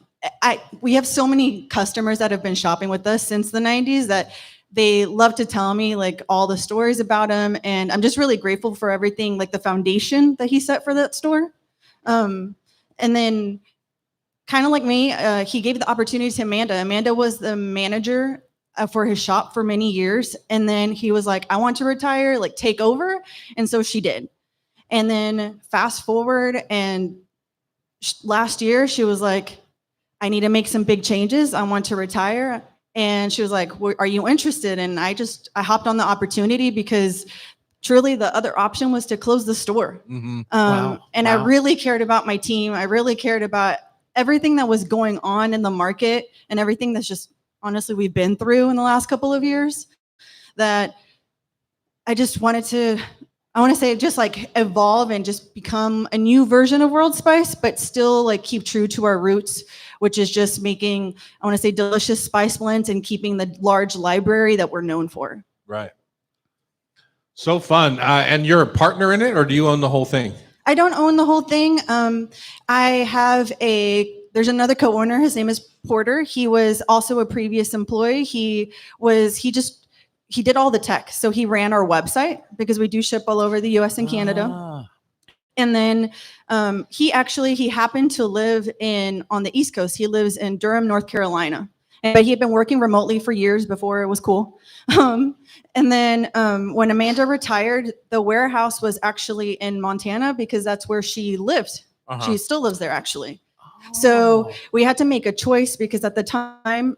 we have so many customers that have been shopping with us since the 90s that they love to tell me like all the stories about him. And I'm just really grateful for everything, like the foundation that he set for that store. And then kind of like me, he gave the opportunity to Amanda. Amanda was the manager for his shop for many years. And then he was like, I want to retire, like take over. And so she did. And then fast forward, and last year she was like, I need to make some big changes. I want to retire. And she was like, are you interested? And I hopped on the opportunity, because truly the other option was to close the store. Mhm. And I really cared about my team. I really cared about everything that was going on in the market and everything that's just honestly we've been through in the last couple of years, that I just wanted to, I want to say, just like evolve and just become a new version of World Spice, but still like keep true to our roots, which is just making, I want to say, delicious spice blends and keeping the large library that we're known for. Right. So fun. And you're a partner in it, or do you own the whole thing? I don't own the whole thing. There's another co-owner. His name is Porter. He was also a previous employee. He did all the tech. So he ran our website, because we do ship all over the US and Canada. Ah. And then he happened to live on the East Coast. He lives in Durham, North Carolina. But he had been working remotely for years before it was cool. And then when Amanda retired, the warehouse was actually in Montana because that's where she lived. She still lives there, actually. So we had to make a choice because at the time,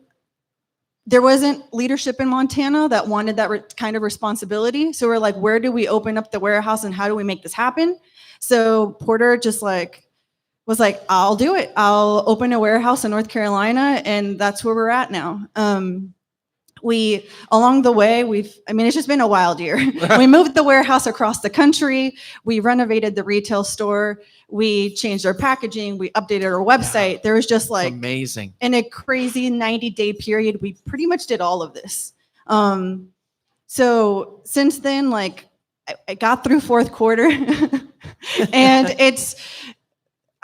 there wasn't leadership in Montana that wanted that kind of responsibility. So we're like, where do we open up the warehouse and how do we make this happen? So Porter just was like, I'll do it. I'll open a warehouse in North Carolina, and that's where we're at now. Along the way, it's just been a wild year. We moved the warehouse across the country. We renovated the retail store. We changed our packaging. We updated our website. There was just like amazing. In a crazy 90-day period, we pretty much did all of this. So since then, like I got through fourth quarter and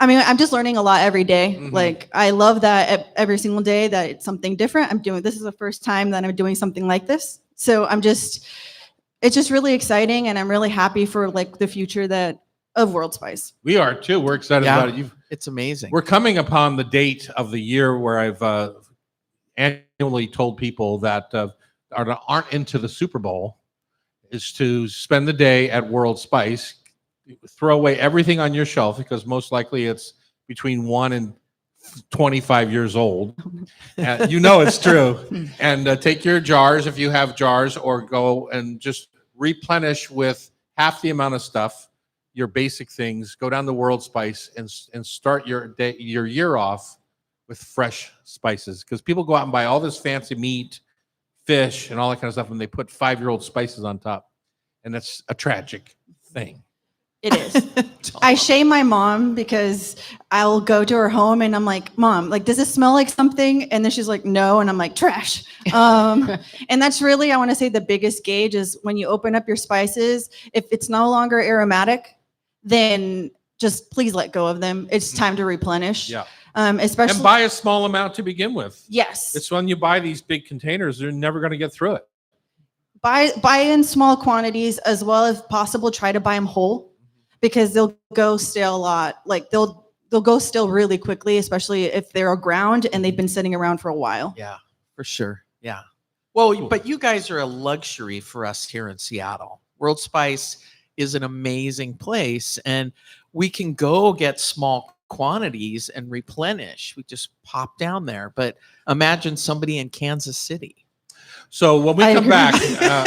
I'm just learning a lot every day. Mm-hmm. Like, I love that every single day that it's something different. This is the first time that I'm doing something like this. So it's just really exciting. And I'm really happy for like the future of World Spice. We are too. We're excited about it. It's amazing. We're coming upon the date of the year where I've annually told people that aren't into the Super Bowl is to spend the day at World Spice. Throw away everything on your shelf because most likely it's between 1 and 25 years old. It's true. And take your jars if you have jars, or go and just replenish with half the amount of stuff, your basic things. Go down to World Spice and start your year off with fresh spices, because people go out and buy all this fancy meat, fish, and all that kind of stuff, and they put 5-year-old spices on top, and that's a tragic thing. It is. I shame my mom because I'll go to her home and I'm like, Mom, like, does it smell like something? And then she's like, no. And I'm like, trash. And that's really, I want to say, the biggest gauge is when you open up your spices, if it's no longer aromatic, then just please let go of them. It's time to replenish. Yeah. Especially, and buy a small amount to begin with. Yes. It's when you buy these big containers, they're never going to get through it. Buy in small quantities, as well as possible. Try to buy them whole, because they'll go stale a lot. Like they'll go stale really quickly, especially if they're ground and they've been sitting around for a while. Yeah, for sure. Yeah. Well, but you guys are a luxury for us here in Seattle. World Spice is an amazing place, and we can go get small quantities and replenish. We just pop down there. But imagine somebody in Kansas City. So when we come back,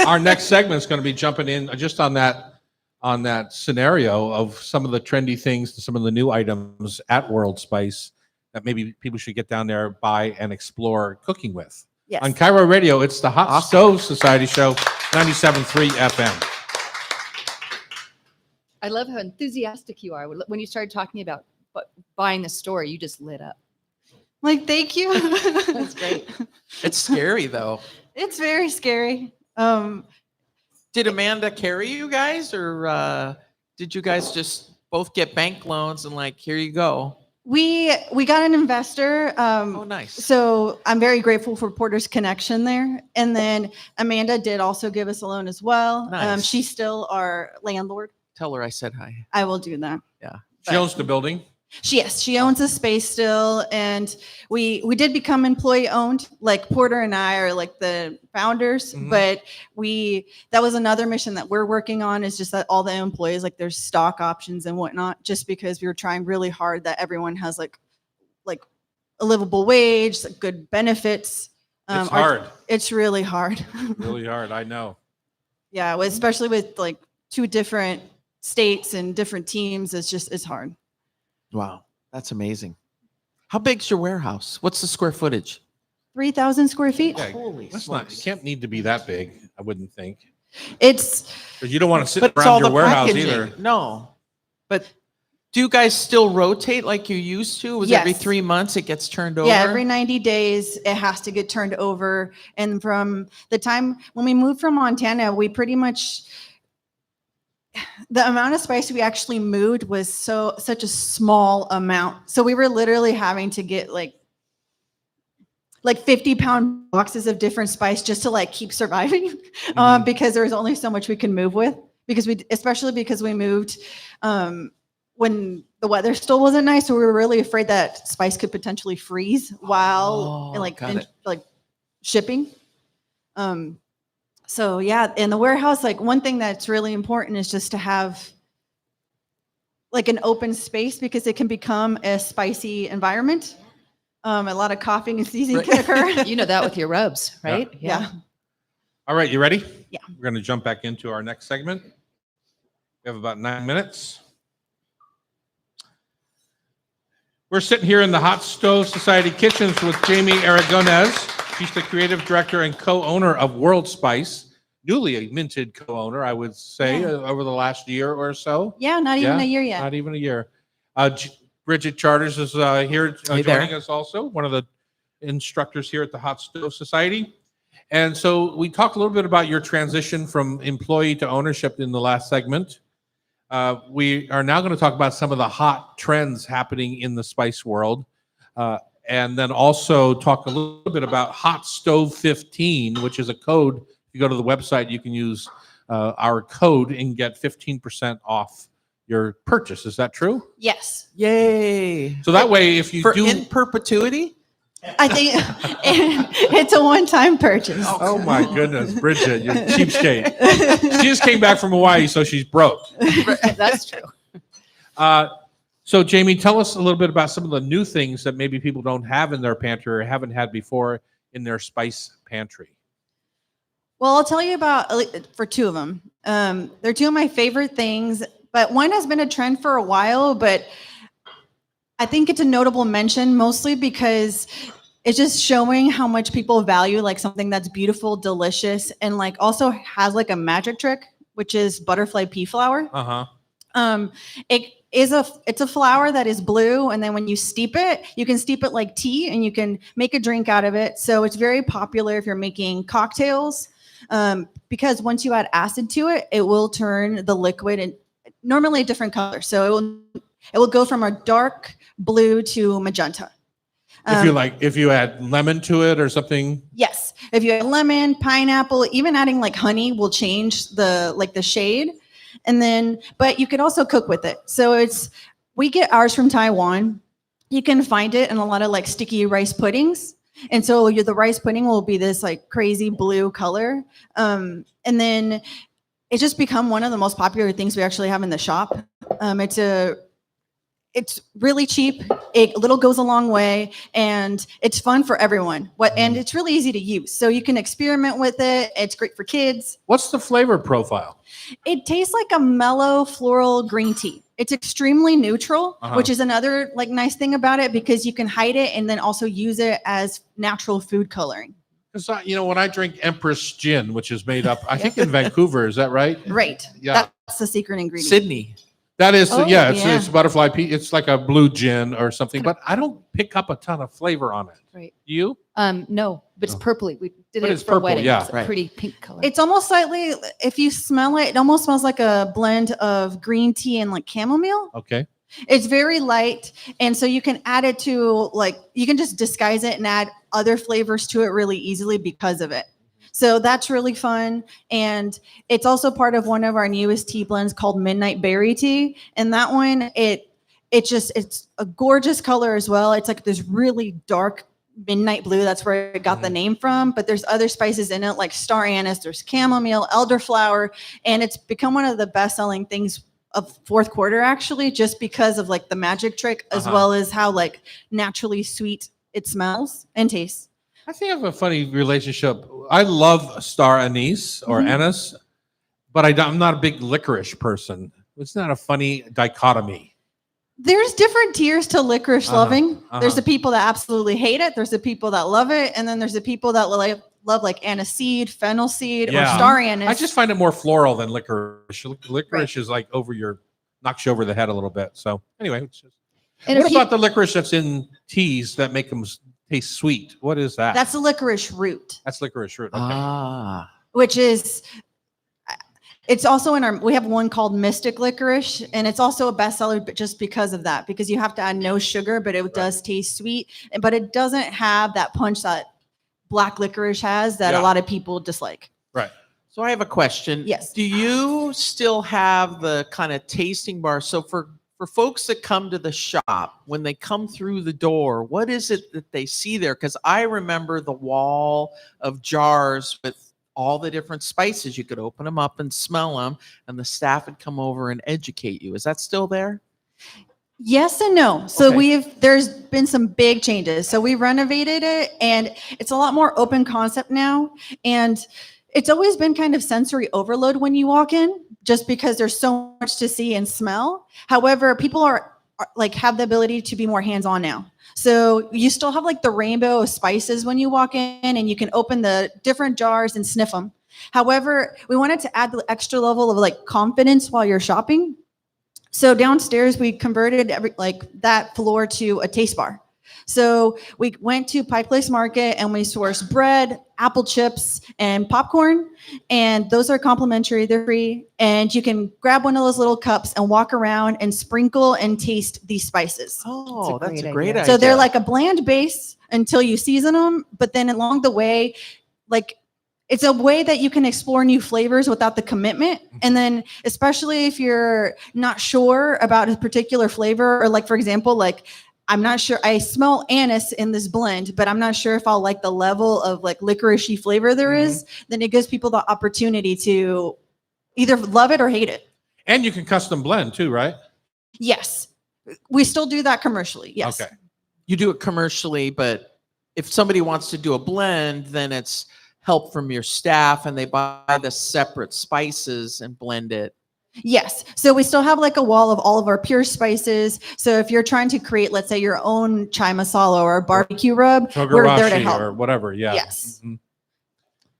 our next segment is going to be jumping in just on that scenario of some of the trendy things, some of the new items at World Spice that maybe people should get down there, buy, and explore cooking with. Yes. On Cairo Radio, it's the Hot Stove Society Show, 97.3 FM. I love how enthusiastic you are. When you started talking about buying the store, you just lit up. Like, thank you. That's great. It's scary, though. It's very scary. Did Amanda carry you guys, or did you guys just both get bank loans and like, here you go? We got an investor. Oh, nice. So I'm very grateful for Porter's connection there. And then Amanda did also give us a loan as well. Nice. She's still our landlord. Tell her I said hi. I will do that. Yeah. She owns the building. She owns a space still, and we did become employee owned. Like Porter and I are like the founders, but that was another mission that we're working on, is just that all the employees, like, there's stock options and whatnot, just because we were trying really hard that everyone has like a livable wage, like good benefits. It's hard. It's really hard. Really hard. I know. Yeah, especially with like 2 different states and different teams, it's hard. Wow, that's amazing. How big's your warehouse? What's the square footage? 3,000 square feet. Yeah, Holy that's not. It smokes. can't need to be that big, I wouldn't think. It's Because you don't want to sit But it's around all your the warehouse packaging. either. No. But do you guys still rotate like you used to? Was every Yes. 3 months it gets turned over? Yeah, every 90 days it has to get turned over. And from the time when we moved from Montana, we pretty much, the amount of spice we actually moved was such a small amount. So we were literally having to get like 50-pound boxes of different spice just to like keep surviving, because there was only so much we could move with, especially because we moved when the weather still wasn't nice, so we were really afraid that spice could potentially freeze while got it. like shipping. So yeah, in the warehouse, like one thing that's really important is just to have like an open space because it can become a spicy environment. A lot of coughing and sneezing can occur. You know that with your rubs, right? Yeah. All right, you ready? Yeah. We're going to jump back into our next segment. We have about 9 minutes. We're sitting here in the Hot Stove Society kitchens with Jamie Aragonez. She's the creative director and co-owner of World Spice, newly minted co-owner, I would say, Yeah. over the last year or so. Yeah, not even a year yet. Not even a year. Bridget Charters is here Hey there. joining us also, one of the instructors here at the Hot Stove Society. And so we talked a little bit about your transition from employee to ownership in the last segment. We are now going to talk about some of the hot trends happening in the spice world. And then also talk a little bit about Hot Stove 15, which is a code. If you go to the website, you can use our code and get 15% off your purchase. Is that true? Yes. Yay. So that way, if you For do... in perpetuity? I think it's a one-time purchase. Oh my goodness, Bridget, you're cheapskate. She just came back from Hawaii, so she's broke. That's true. So Jamie, tell us a little bit about some of the new things that maybe people don't have in their pantry or haven't had before in their spice pantry. Well, I'll tell you about for two of them. They're two of my favorite things, but one has been a trend for a while, but I think it's a notable mention mostly because it's just showing how much people value like something that's beautiful, delicious, and like also has like a magic trick, which is butterfly pea flour. It's a flour that is blue, and then when you steep it, you can steep it like tea, and you can make a drink out of it. So it's very popular if you're making cocktails, because once you add acid to it, it will turn the liquid in normally a different color. So it will go from a dark blue to magenta. If you add lemon to it or something. Yes, if you add lemon, pineapple, even adding like honey will change the shade. And then, but you could also cook with it. So we get ours from Taiwan. You can find it in a lot of like sticky rice puddings. And so the rice pudding will be this like crazy blue color. And then it's just become one of the most popular things we actually have in the shop. It's really cheap. It little goes a long way, and it's fun for everyone. And it's really easy to use, so you can experiment with it. It's great for kids. What's the flavor profile? It tastes like a mellow floral green tea. It's extremely neutral, which is another like nice thing about it because you can hide it and then also use it as natural food coloring. Because when I drink Empress Gin, which is made up, I think in Vancouver, is that right? Right. Yeah. That's the secret ingredient. Sydney. That is, yeah. it's butterfly pea. It's like a blue gin or something, but I don't pick up a ton of flavor on it. Right. You? No, but it's purpley. We did But it it's for purple, wedding. yeah. It's a Right. pretty pink color. It's almost slightly, if you smell it, it almost smells like a blend of green tea and like chamomile. Okay. It's very light. And so you can add it to you can just disguise it and add other flavors to it really easily because of it. So that's really fun. And it's also part of one of our newest tea blends called Midnight Berry Tea. And that one, it's a gorgeous color as well. It's like this really dark midnight blue. That's where it got the name from. But there's other spices in it like star anise, there's chamomile, elderflower. And it's become one of the best-selling things of fourth quarter, actually, just because of like the magic trick, as well as how like naturally sweet it smells and tastes. I think I have a funny relationship. I love star anise or anise, but I'm not a big licorice person. It's not a funny dichotomy. There's different tiers to licorice loving. There's the people that absolutely hate it. There's the people that love it. And then there's the people that love like aniseed, fennel seed, or star anise. I just find it more floral than licorice. Licorice is like knocks you over the head a little bit. So anyway, what about the licorice that's in teas that make them taste sweet? What is that? That's the licorice root. That's licorice root. Okay. Which is, it's also we have one called Mystic Licorice, and it's also a bestseller, but just because of that, because you have to add no sugar, but it does taste sweet, but it doesn't have that punch that black licorice has that a lot of people dislike. Right. So I have a question. Yes. Do you still have the kind of tasting bar? So for for folks that come to the shop, when they come through the door, what is it that they see there? Because I remember the wall of jars with all the different spices. You could open them up and smell them, and the staff would come over and educate you. Is that still there? Yes and no. So Okay. there's been some big changes. So we renovated it and it's a lot more open concept now. And it's always been kind of sensory overload when you walk in, just because there's so much to see and smell. However, people are like have the ability to be more hands-on now. So you still have like the rainbow of spices when you walk in, and you can open the different jars and sniff them. However, we wanted to add the extra level of like confidence while you're shopping. So downstairs, we converted that floor to a taste bar. So we went to Pike Place Market and we sourced bread, apple chips, and popcorn. And those are complimentary, they're free. And you can grab one of those little cups and walk around and sprinkle and taste these spices. Oh, That's a that's a great great idea. idea. So they're like a bland base until you season them. But then along the way, like it's a way that you can explore new flavors without the commitment. And then especially if you're not sure about a particular flavor, or like, for example, like I'm not sure, I smell anise in this blend, but I'm not sure if I'll like the level of like licoricey flavor there is, then it gives people the opportunity to either love it or hate it. And you can custom blend too, right? Yes. We still do that commercially. Yes. Okay. You do it commercially, but if somebody wants to do a blend, then it's help from your staff and they buy the separate spices and blend it. Yes. So we still have like a wall of all of our pure spices. So if you're trying to create, let's say, your own chai masala or barbecue rub, we're there to Togarashi help. or whatever. Yeah. Yes. Mhm.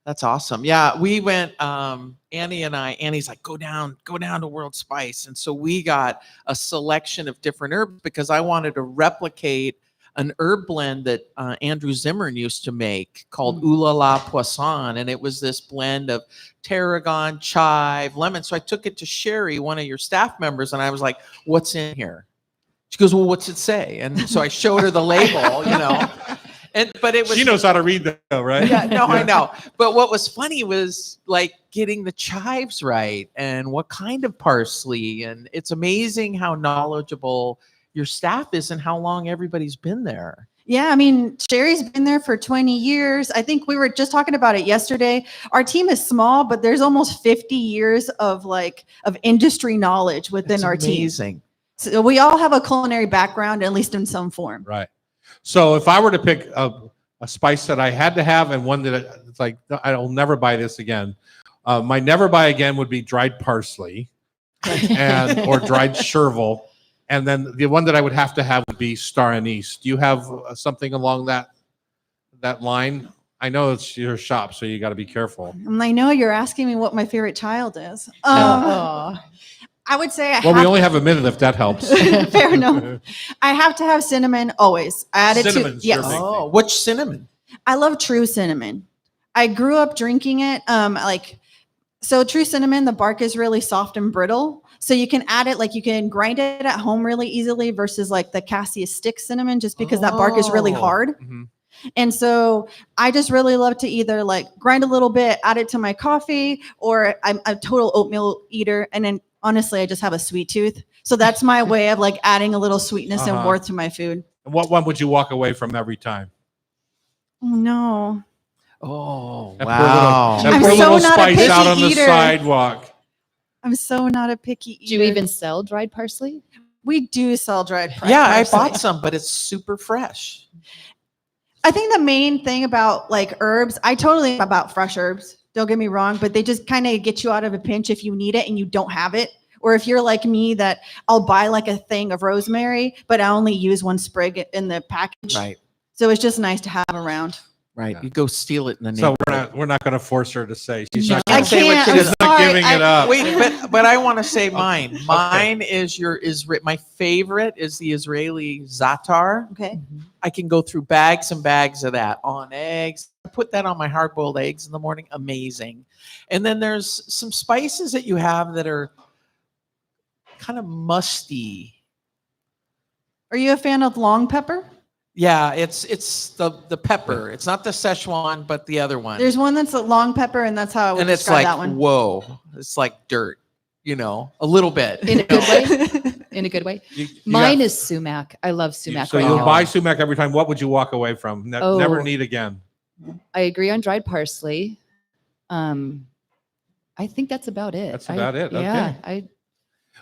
That's awesome. Yeah, we went, Annie's like, go down to World Spice. And so we got a selection of different herbs because I wanted to replicate an herb blend that Andrew Zimmern used to make called Ooh La La Poisson. And it was this blend of tarragon, chive, lemon. So I took it to Sherry, one of your staff members, and I was like, what's in here? She goes, well, what's it say? And so I showed her the label, but it was. She knows how to read that, though, right? Yeah, no, I know. But what was funny was like getting the chives right and what kind of parsley. And it's amazing how knowledgeable your staff is and how long everybody's been there. Yeah, I mean, Sherry's been there for 20 years. I think we were just talking about it yesterday. Our team is small, but there's almost 50 years of industry knowledge within our team. Amazing. So we all have a culinary background, at least in some form. Right. So if I were to pick a spice that I had to have and one that it's like, I'll never buy this again. My never buy again would be dried parsley or dried chervil. And then the one that I would have to have would be star anise. Do you have something along that line? I know it's your shop, so you got to be careful. And I know you're asking me what my favorite child is. Oh. I would say Well, we only have a minute if that helps. fair enough. I have to have cinnamon always. I add it to Cinnamon's your yes. big Oh, which cinnamon? I love true cinnamon. I grew up drinking it. So true cinnamon, the bark is really soft and brittle. So you can add it, you can grind it at home really easily versus like the cassia stick cinnamon, just because that bark is really hard. Mhm. And so I just really love to either grind a little bit, add it to my coffee, or I'm a total oatmeal eater. And then honestly, I just have a sweet tooth. So that's my way of adding a little sweetness and worth to my food. And what one would you walk away from every time? Oh no. Oh, That wow. Poor little, that I'm poor so little not a spice picky out on the eater. sidewalk. I'm so not a picky Do eater. you even sell dried parsley? We do sell dried Yeah, I parsley. bought some, but it's super fresh. I think the main thing about herbs, I totally about fresh herbs. Don't get me wrong, but they just kind of get you out of a pinch if you need it and you don't have it. Or if you're like me, that I'll buy a thing of rosemary, but I only use one sprig in the package. Right. So it's just nice to have around. Right. Yeah. You go steal it in the So neighborhood. we're not going to force her to say. She's No. not. I Gonna, say what can't. she I'm does. she's not sorry. giving it up. Wait, but I want to say mine. Mine is my favorite is the Israeli za'atar. Okay. I can go through bags and bags of that on eggs. I put that on my hard-boiled eggs in the morning. Amazing. And then there's some spices that you have that are kind of musty. Are you a fan of long pepper? Yeah, it's the pepper. It's not the Szechuan, but the other one. There's one that's a long pepper, and that's how I would And it's describe like, that one. whoa, it's like dirt, a little bit. In a good way? in a good way. You Mine got- is sumac. I love sumac. So right you'll now. buy sumac every time. What would you walk away from? Never Oh. need again. I agree on dried parsley. I think that's about it. That's about it. Yeah. Okay.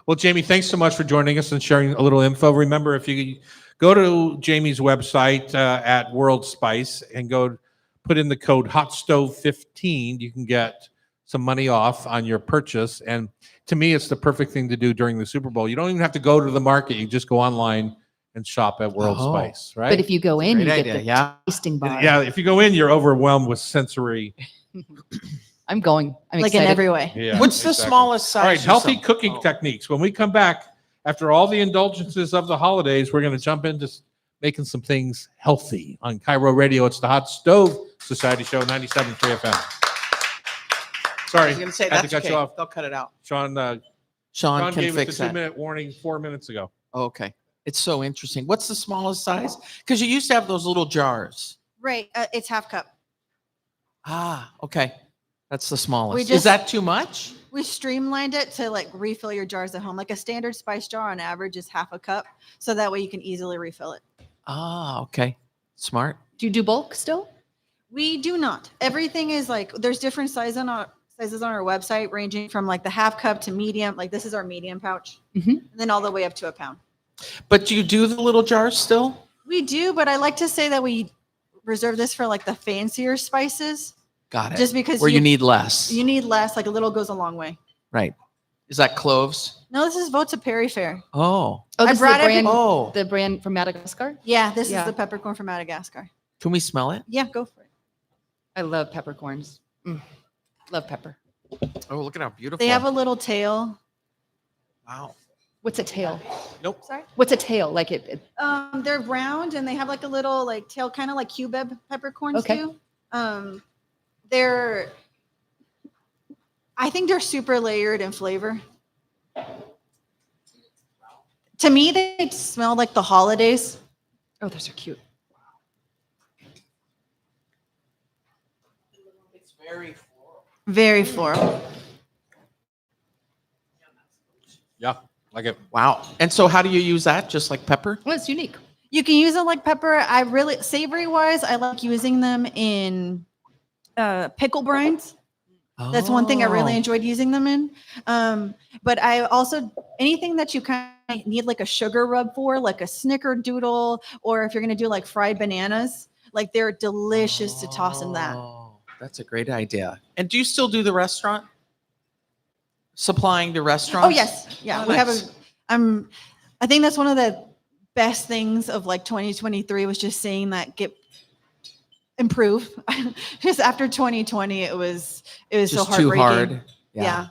Well, Jamie, thanks so much for joining us and sharing a little info. Remember, if you go to Jamie's website at World Spice and go put in the code HOTSTOVE15, you can get some money off on your purchase. And to me, it's the perfect thing to do during the Super Bowl. You don't even have to go to the market. You just go online and shop at World Oh. Spice, right? But if you go in, you Great get idea. the Yeah. tasting bar. Yeah, if you go in, you're overwhelmed with sensory. I'm going. I'm Like excited. in every way. Yeah, What's the exactly. smallest size? All right, you healthy sell? cooking Oh. techniques. When we come back, after all the indulgences of the holidays, we're going to jump into making some things healthy on Cairo Radio. It's the Hot Stove Society Show, 97.3 FM. I Sorry, was going to say had to that's cut okay. you off. They'll cut it out. Sean Sean can gave fix us a that. 2-minute warning 4 minutes ago. Oh, okay. It's so interesting. What's the smallest size? Because you used to have those little jars. Right. It's half cup. Ah, okay. That's the smallest. We Is just- that too much? We streamlined it to like refill your jars at home. Like a standard spice jar on average is half a cup. So that way you can easily refill it. Ah, okay. Smart. Do you do bulk still? We do not. Everything is like there's different sizes on our website, ranging from like the half cup to medium. Like this is our medium pouch, Mhm. and then all the way up to a pound. But do you do the little jars still? We do, but I like to say that we reserve this for like the fancier spices, Got it. just because Where you need less. you need less. Like a little goes a long way. Right. Is that cloves? No, this is Vota Perry Fair. Oh. Oh, I this is brought the brand, Oh. the brand from Madagascar. Yeah, this Yeah. is the peppercorn from Madagascar. Can we smell it? Yeah, go for it. I love peppercorns. Love pepper. Oh, look at how beautiful. They have a little tail. Wow. What's a tail? Nope. Sorry. What's a tail? Like it They're round and they have like a little like tail, kind of like cubeb peppercorns Okay. do. They're, I think they're super layered in flavor. To me, they smell like the holidays. Oh, those are cute. It's very floral. Very floral. Yeah, like it. Wow. And so how do you use that? Just like pepper? Well, it's unique. You can use it like pepper. I really, savory wise, I like using them in pickle brines. That's one thing I really Oh. enjoyed using them in. But I also, anything that you kind of need like a sugar rub for, like a snickerdoodle, or if you're going to do like fried bananas, like they're delicious to toss in that. Oh, that's a great idea. And do you still do the restaurant? Supplying the restaurant? Oh, yes. Yeah. Oh, we have nice. I think that's one of the best things of like 2023 was just seeing that improve. Just after 2020, it was so Just heartbreaking. too hard. Yeah.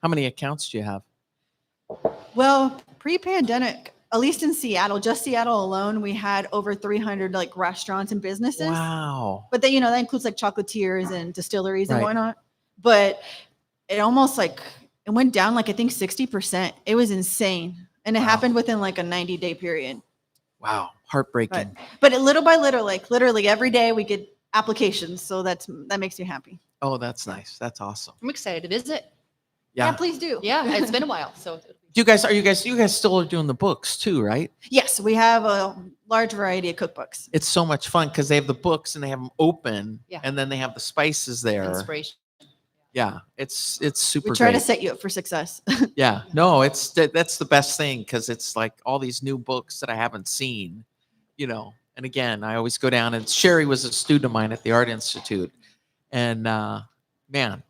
How many accounts do you have? Well, pre-pandemic, at least in Seattle, just Seattle alone, we had over 300 like restaurants and businesses. Wow. But then, that includes like chocolatiers and distilleries and Right. whatnot. But it almost like it went down like I think 60%. It was insane. And it Wow. happened within like a 90-day period. Wow. Heartbreaking. But little by little, like literally every day we get applications. So that makes me happy. Oh, that's nice. That's awesome. I'm excited to visit. Yeah, Yeah. please do. Yeah, it's been a while. So You guys still are doing the books too, right? Yes, we have a large variety of cookbooks. It's so much fun because they have the books and they have them open, Yeah. and then they have the spices there. inspiration. Yeah, it's super. We try to great. set you up for success. Yeah, no, that's the best thing because it's like all these new books that I haven't seen, And again, I always go down, and Sherry was a student of mine at the Art Institute, and man,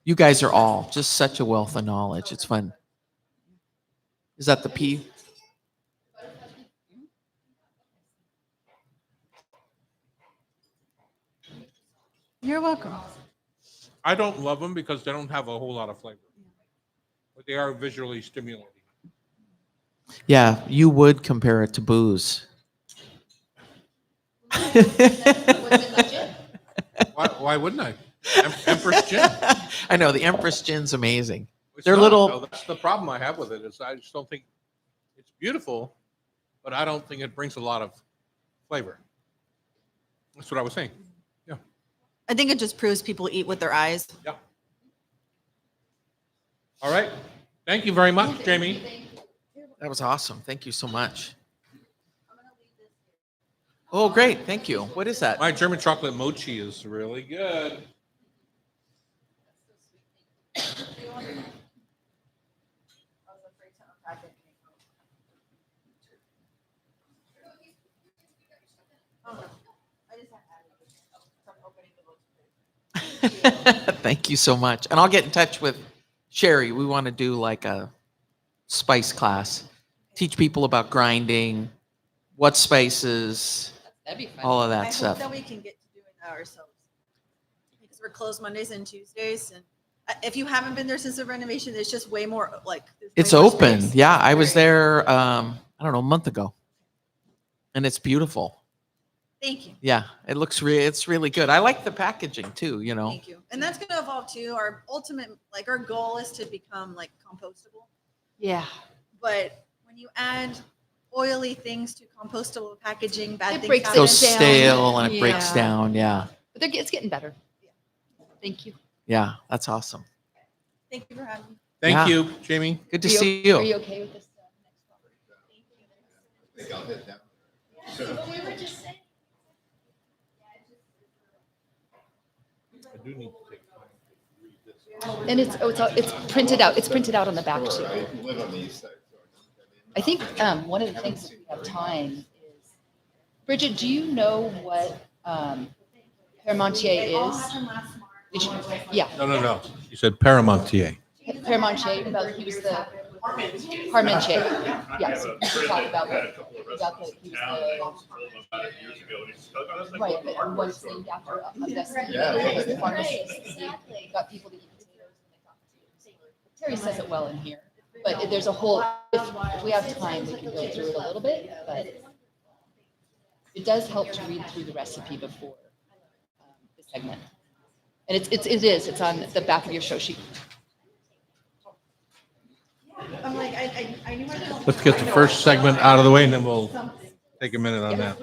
you guys are all just such a wealth of knowledge. It's fun. Is that the P? You're welcome. I don't love them because they don't have a whole lot of flavor, but they are visually stimulating. Yeah, you would compare it to booze. Why wouldn't I? Empress Gin. I know the Empress Gin's amazing. It's They're not, little- though. That's the problem I have with it is I just don't think it's beautiful, but I don't think it brings a lot of flavor. That's what I was saying. I think it just proves people eat with their eyes. Yeah. All right. Thank you very much, Jamie. That was awesome. Thank you so much. Oh, great. Thank you. What is that? My German chocolate mochi is really good. Thank you so much. And I'll get in touch with Sherry. We want to do like a spice class, teach people about grinding, what spices, That'd be fun. all of I that hope stuff. that we can get to doing that ourselves because we're closed Mondays and Tuesdays. And if you haven't been there since the renovation, there's just way more like. there's way It's more open. space. Yeah, I was Very- there, I don't know, a month ago. And it's beautiful. Thank you. Yeah, it's really good. I like the packaging too, you know. Thank you. And that's going to evolve too. Our ultimate, like our goal is to become like compostable. Yeah. But when you add oily things to compostable packaging, bad It things breaks happen. It it goes down. stale and it breaks Yeah. down. Yeah. But it's getting better. Thank you. Yeah, that's awesome. Thank you for having me. Thank Yeah. you, Jamie. Good to Are you- see Are you. you okay with this? I think I'll hit that. I do need to take time to read this. And it's printed out. It's printed out on the back too. I live on the east side. So I think one of the things if we have time is, Bridget, do you know what Parmentier is? Did you, yeah, No. You said Parmentier. Parmentier. He was the Parmentier. Yes, we should talk about the he was the right, but it was named after a vessel. Yeah. It was the pharmacist. Got people to eat potatoes and they got potatoes. Terry says it well in here, but there's a whole. If we have time, we can go through it a little bit, but it does help to read through the recipe before the segment. And it's on the back of your show sheet. I'm like, I knew I don't. Let's get the first segment out of the way and then we'll take a minute on that.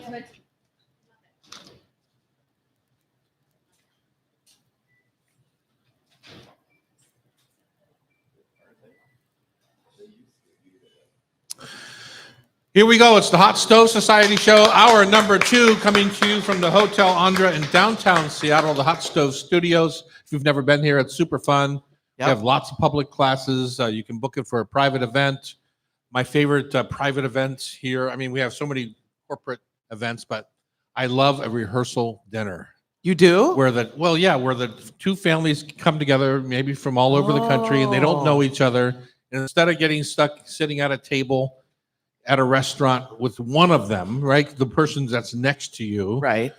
Here we go. It's the Hot Stove Society Show, hour number 2, coming to you from the Hotel Andra in downtown Seattle, the Hot Stove Studios. If you've never been here, it's super fun. We Yep. have lots of public classes. You can book it for a private event. My favorite private events here, I mean, we have so many corporate events, but I love a rehearsal dinner You do? where the two families come together, maybe from all over the country, and they don't know each other. And instead of getting stuck sitting at a table at a restaurant with one of them, right, the person that's next to you, Right.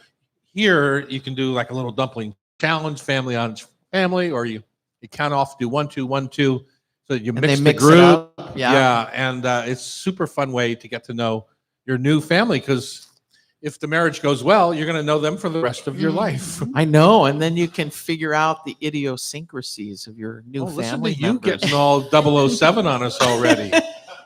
here you can do like a little dumpling challenge, family on family, or you count off, do 1, 2, 1, 2. So you And mix they the mix it group. up. Yeah. Yeah, and it's super fun way to get to know your new family, because if the marriage goes well, you're going to know them for the rest of your life. I know. And then you can figure out the idiosyncrasies of your new Oh, listen to family you members. getting all 007 on us already.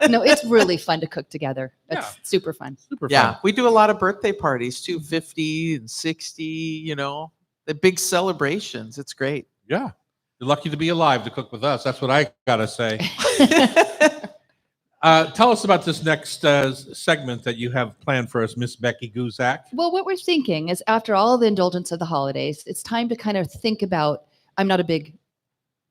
No, it's really fun to cook together. It's Yeah. super fun. Super Yeah, fun. we do a lot of birthday parties too, 50 and 60, you know, the big celebrations. It's great. Yeah. You're lucky to be alive to cook with us. That's what I got to say. Tell us about this next segment that you have planned for us, Miss Becky Guzak. Well, what we're thinking is after all the indulgence of the holidays, it's time to kind of think about, I'm not a big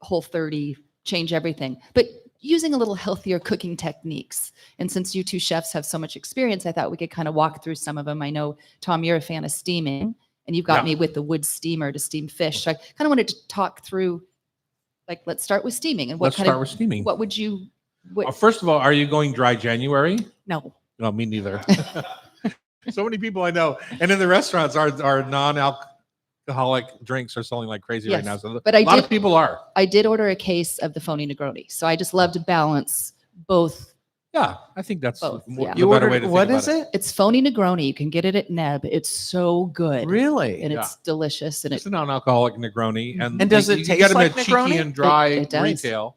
Whole30, change everything, but using a little healthier cooking techniques. And since you two chefs have so much experience, I thought we could kind of walk through some of them. I know, Tom, you're a fan of steaming, and you've got Yeah. me with the wood steamer to steam fish. So I kind of wanted to talk through, like, let's start with steaming. And what Let's kind start of, with steaming. what would you, what, First of all, are you going dry January? no. No, me neither. So many people I know. And in the restaurants, our non-alcoholic drinks are selling like crazy right Yes, now. So but I a lot did- of people are. I did order a case of the phony Negroni. So I just love to balance both. Yeah, I think that's Both, more, yeah. the You better ordered, way to think what about is it. it? It's phony Negroni. You can get it at Neb. It's so good. Really? And it's delicious. And It's a non-alcoholic Negroni. And does it you taste get them like at Negroni? cheeky and dry It does. retail.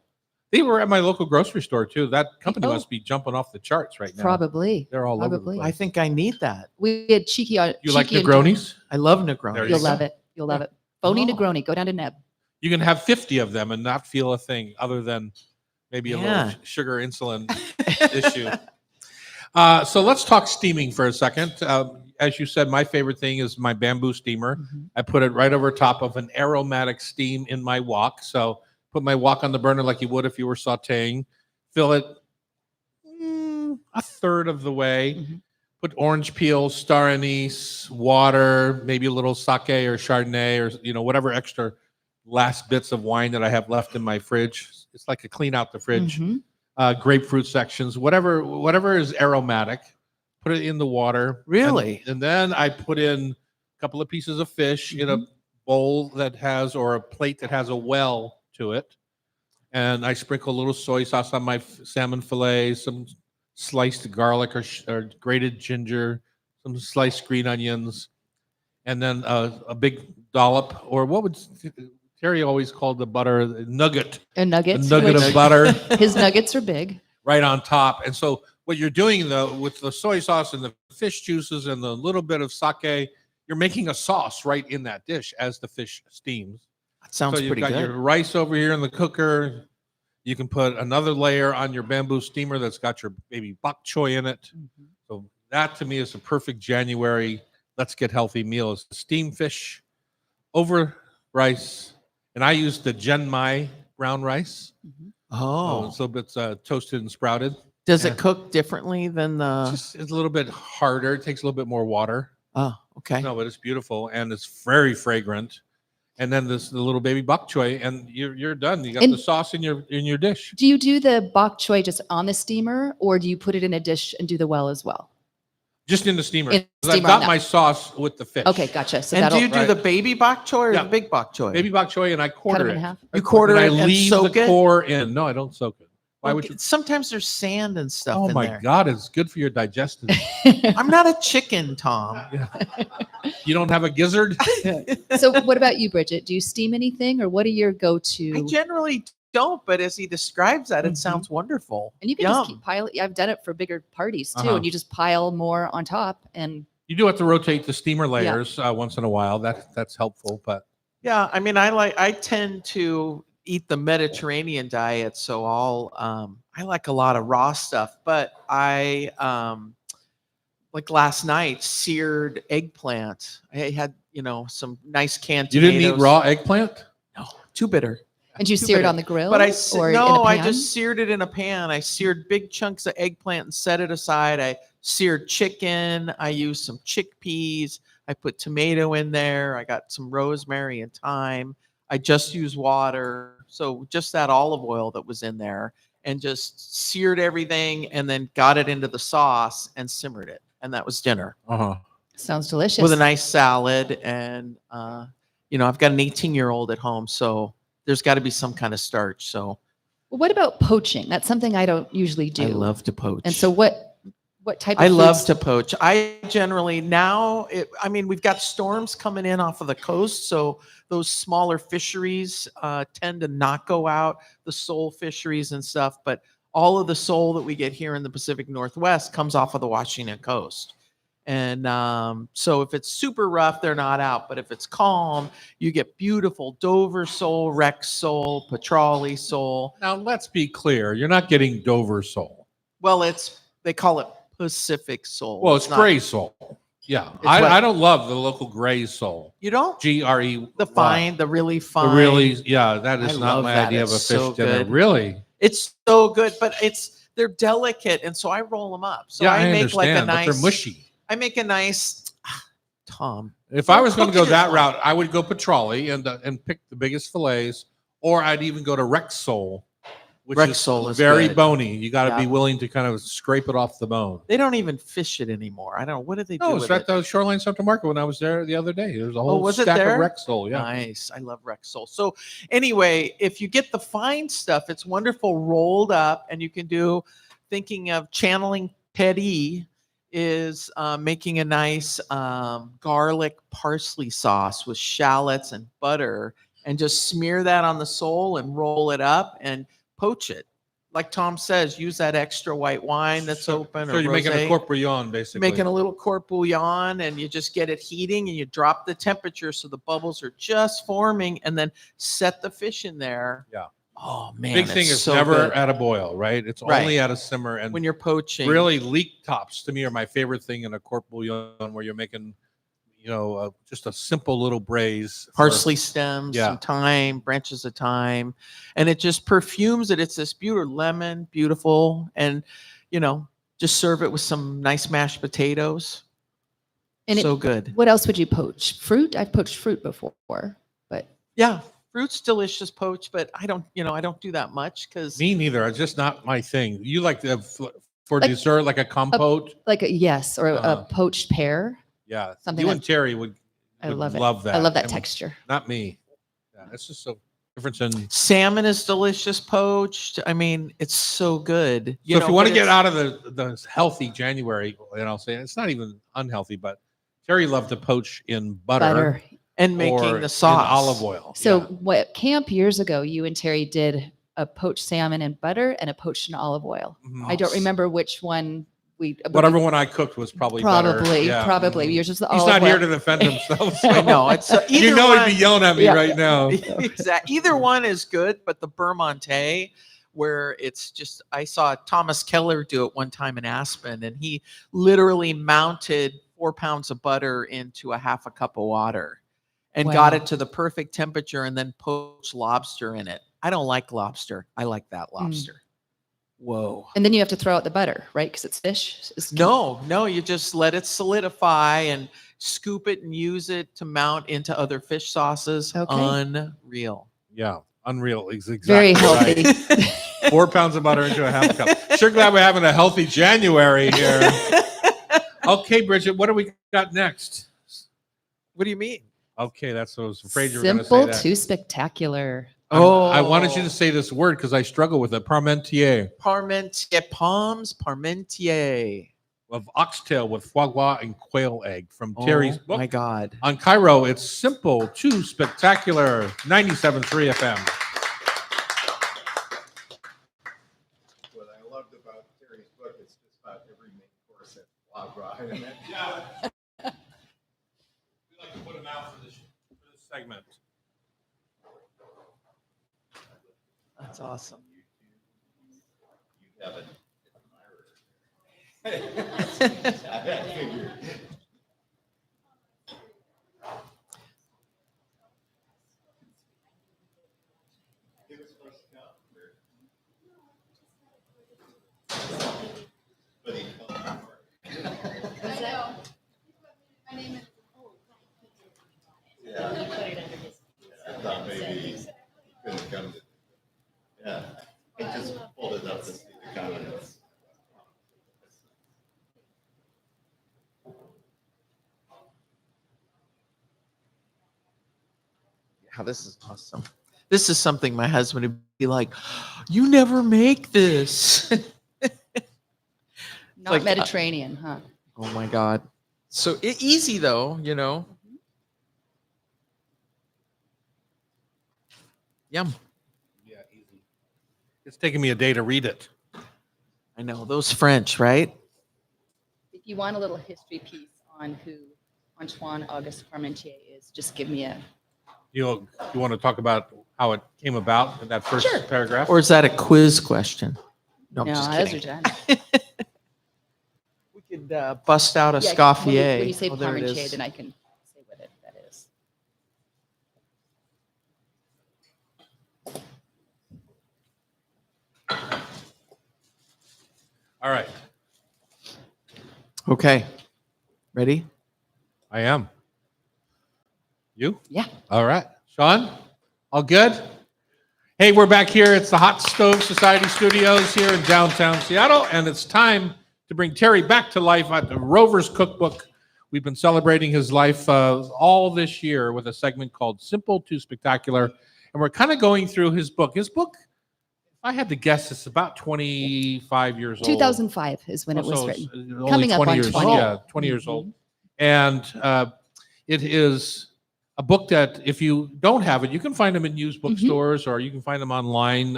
They were at my local grocery store too. That company Oh. must be jumping off the charts right now. probably. They're all over the Probably. place. I think I need that. We had cheeky on. You like cheeky and dry. Negronis? I love There Negroni. you You'll go. love it. You'll love it. Phony Oh. Negroni. Go down to Neb. You can have 50 of them and not feel a thing other than maybe a Yeah. little sugar insulin issue. So let's talk steaming for a second. As you said, my favorite thing is my bamboo steamer. Mhm. I put it right over top of an aromatic steam in my wok. So put my wok on the burner like you would if you were sauteing. Fill it a third of the way. Mhm. Put orange peel, star anise, water, maybe a little sake or Chardonnay or whatever extra last bits of wine that I have left in my fridge. It's like a clean out the fridge. Mhm. Grapefruit sections, whatever is aromatic. Put it in the water. Really? And then I put in a couple of pieces of fish in a bowl that has, or a plate that has a well to it. And I sprinkle a little soy sauce on my salmon fillet, some sliced garlic or grated ginger, some sliced green onions, and then a big dollop, or what would Terry always called the butter, nugget. A nugget. A nugget which of butter. His nuggets are big. Right on top. And so what you're doing though with the soy sauce and the fish juices and the little bit of sake, you're making a sauce right in that dish as the fish steams. That sounds so you've pretty got good. your rice over here in the cooker. You can put another layer on your bamboo steamer that's got your baby bok choy in it. So that to me is a perfect January let's get healthy meal. Is steamed fish over rice. And I use the genmai brown rice. Oh, So it's toasted and sprouted. does yeah. it cook differently than the? It's a little bit harder. It takes a little bit more water. Oh, okay. No, but it's beautiful and it's very fragrant. And then the little baby bok choy, and you're done. You got And- the sauce in your dish. Do you do the bok choy just on the steamer, or do you put it in a dish and do the well as well? Just in the steamer. In 'Cause I've steamer on got that. my sauce with the fish. Okay, gotcha. So And that'll do you do right. the baby bok choy or Yeah. the big bok choy? Baby bok choy, and I cut quarter it in it. half. You quarter and I it and leave soak the it? core in. No, I don't soak it. Why would Okay, you? sometimes there's sand and stuff Oh in my there. God, it's good for your digestion. I'm not a chicken, Tom. You don't have a gizzard? So what about you, Bridget? Do you steam anything, or what are your I go-to? generally don't, but as he describes that, Mhm. it sounds wonderful. And you can Yum. just keep piling. I've done it for bigger parties too, Uh-huh. and you just pile more on top. And You do have to rotate the steamer layers once in a while. That's helpful, but Yeah, I mean, I tend to eat the Mediterranean diet, so I like a lot of raw stuff, but I like last night seared eggplant. I had some nice canned you tomatoes. didn't eat raw eggplant? No, too bitter. and you Too sear it bitter. on the grill, But or in a I pan? just seared it in a pan. I seared big chunks of eggplant and set it aside. I seared chicken. I used some chickpeas. I put tomato in there. I got some rosemary and thyme. I just used water. So just that olive oil that was in there, and just seared everything and then got it into the sauce and simmered it. And that was dinner Uh-huh. Sounds delicious. with a nice salad. And, I've got an 18-year-old at home, so there's got to be some kind of starch. So Well, what about poaching? That's something I don't usually do. I love to poach. And so what type of I love foods- to poach. I generally we've got storms coming in off of the coast, so those smaller fisheries tend to not go out, the sole fisheries and stuff. But all of the sole that we get here in the Pacific Northwest comes off of the Washington coast. And so if it's super rough, they're not out. But if it's calm, you get beautiful Dover sole, Rex sole, Petrale sole. Now let's be clear. You're not getting Dover sole. Well, they call it Pacific sole. Well, it's not- gray sole. Yeah. It's what? I don't love the local gray sole. You don't? GRE. The really fine. That is I not love my that. idea of a It's fish so dinner. good. Really? It's so good, but they're delicate, and so I roll them up. So yeah, I make like a understand, but nice. they're mushy. I make a nice. Tom. If I was going to go Cook it that as route, I would go Petrale and pick the biggest fillets, or I'd even go to Rex sole, which Rex is sole is very good. bony. You got to Yeah. be willing to kind of scrape it off the bone. They don't even fish it anymore. I don't know what do they do No, it's with right it. the Shoreline Central Market when I was there the other day. There's a whole was it stack there? of Rex sole. Yeah. Nice. I love Rex sole. So anyway, if you get the fine stuff, it's wonderful rolled up, and you can do. Thinking of channeling Teddy is making a nice garlic parsley sauce with shallots and butter, and just smear that on the sole and roll it up and poach it. Like Tom says, use that extra white wine that's open. So or you're making a rosé. court bouillon, basically. Making a little court bouillon, and you just get it heating, and you drop the temperature so the bubbles are just forming, and then set the fish in there. Yeah. Oh man, Big thing it's is so never good. at a boil, right? It's Right. only at a simmer. And when you're poaching. really, leek tops to me are my favorite thing in a court bouillon, where you're making, just a simple little braise. Parsley stems, Yeah. some thyme, branches of thyme, and it just perfumes it. It's this beautiful lemon, beautiful, and just serve it with some nice mashed potatoes. And So good. what else would you poach? Fruit? I've poached fruit before, but Yeah, fruit's delicious poached, but I don't do that much because Me neither. It's just not my thing. You like to for Like dessert, like a compote? like yes, or Uh-huh. a poached pear. Yeah. something You and that- Terry would I would love it. love that. I love that And texture. Not me. Yeah, it's just so different in. salmon is delicious poached. I mean, it's so good. So if you want to but get it's- out of the healthy January, and I'll say it's not even unhealthy, but Terry loved to poach in butter, and or making in the sauce, olive oil. So Yeah. what camp years ago, you and Terry did a poached salmon in butter and a poached in olive oil. Mhm. I don't remember which one Whatever one I cooked was probably better. Probably, Yeah. probably. Mhm. Yours was the He's olive not oil. here to defend himself. So. I know it's either You know one, he'd be yelling at me Yeah. right now. exactly. Either one is good, but the Parmentier, where it's just, I saw Thomas Keller do it one time in Aspen, and he literally mounted 4 pounds of butter into a half a cup of water and got Wow. it to the perfect temperature and then poached lobster in it. I don't like lobster. I like that lobster. Whoa. And then you have to throw out the butter, right? Because it's fish. No, you just let it solidify and scoop it and use it to mount into other fish sauces. Okay. Unreal. Yeah, unreal. Exactly. Very right. healthy. 4 pounds of butter into a half cup. Sure glad we're having a healthy January here. Okay, Bridget, what do we got next? What do you mean? Okay, that's what I was afraid you were going to say Simple that. to spectacular. I wanted you to say this word because I struggle with it. Parmentier Parmentier, Parmentier. of oxtail with foie gras and quail egg from Terry's Oh book. my God. On Cairo, it's simple to spectacular. 97.3 FM. What I loved about Terry's book is just about every main course at foie gras in it. Yeah. We like to put them out for this segment. That's awesome. You have an admirer. I figured. He was supposed to come. But he fell apart. Yeah. I thought maybe he couldn't come to. Yeah. I just pulled it up to see the comments. Yeah, this is awesome. This is something my husband would be like, you never make this. Not Like, Mediterranean, huh? Oh my God. So easy though, Yum. Yeah, easy. It's taking me a day to read it. I know those French, right? If you want a little history piece on who Antoine Auguste Parmentier is, just give me a. You want to talk about how it came about in that first paragraph? Or is that a quiz question? No, I'm No, just those kidding. are done. We could bust out a Yeah, Scoffier. When you say Oh, there it Parmentier, is. then I can say what that is. All right. Okay. Ready? I am. You? Yeah. All right. Sean? All good? Hey, we're back here. It's the Hot Stove Society Studios here in downtown Seattle, and it's time to bring Terry back to life at the Rover's Cookbook. We've been celebrating his life all this year with a segment called Simple to Spectacular, and we're kind of going through his book. His book, if I had to guess, it's about 25 years old. 2005 is when it was So written. it's only Coming up 20 on years, 20. Yeah, 20 years old. And it is a book that if you don't have it, you can find them in used bookstores or you can find them online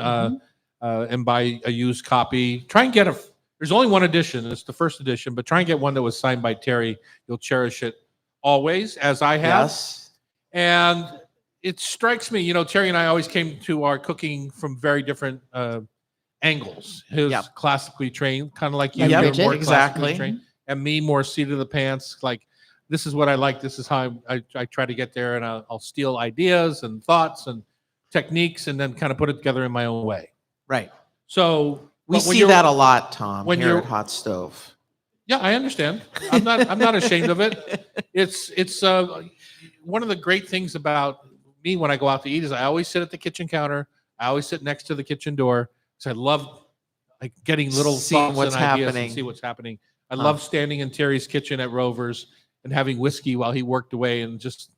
and buy a used copy. Try and get there's only one edition. It's the first edition, but try and get one that was signed by Terry. You'll cherish it always, as I have. Yes. And it strikes me, Terry and I always came to our cooking from very different angles. His Yep. classically trained, kind of like you, Like you're Bridget. more Exactly. classically trained, and me more seat of the pants. Like, this is what I like. This is how I try to get there, and I'll steal ideas and thoughts and techniques, and then kind of put it together in my own way. Right. So We but when see you're- that a lot, Tom, when here you're- at Hot Stove. Yeah, I understand. I'm not ashamed of it. It's one of the great things about me when I go out to eat is I always sit at the kitchen counter. I always sit next to the kitchen door because I love like getting little Seeing thoughts what's and ideas happening. and see what's happening. I love standing in Terry's kitchen at Rover's and having whiskey while he worked away and just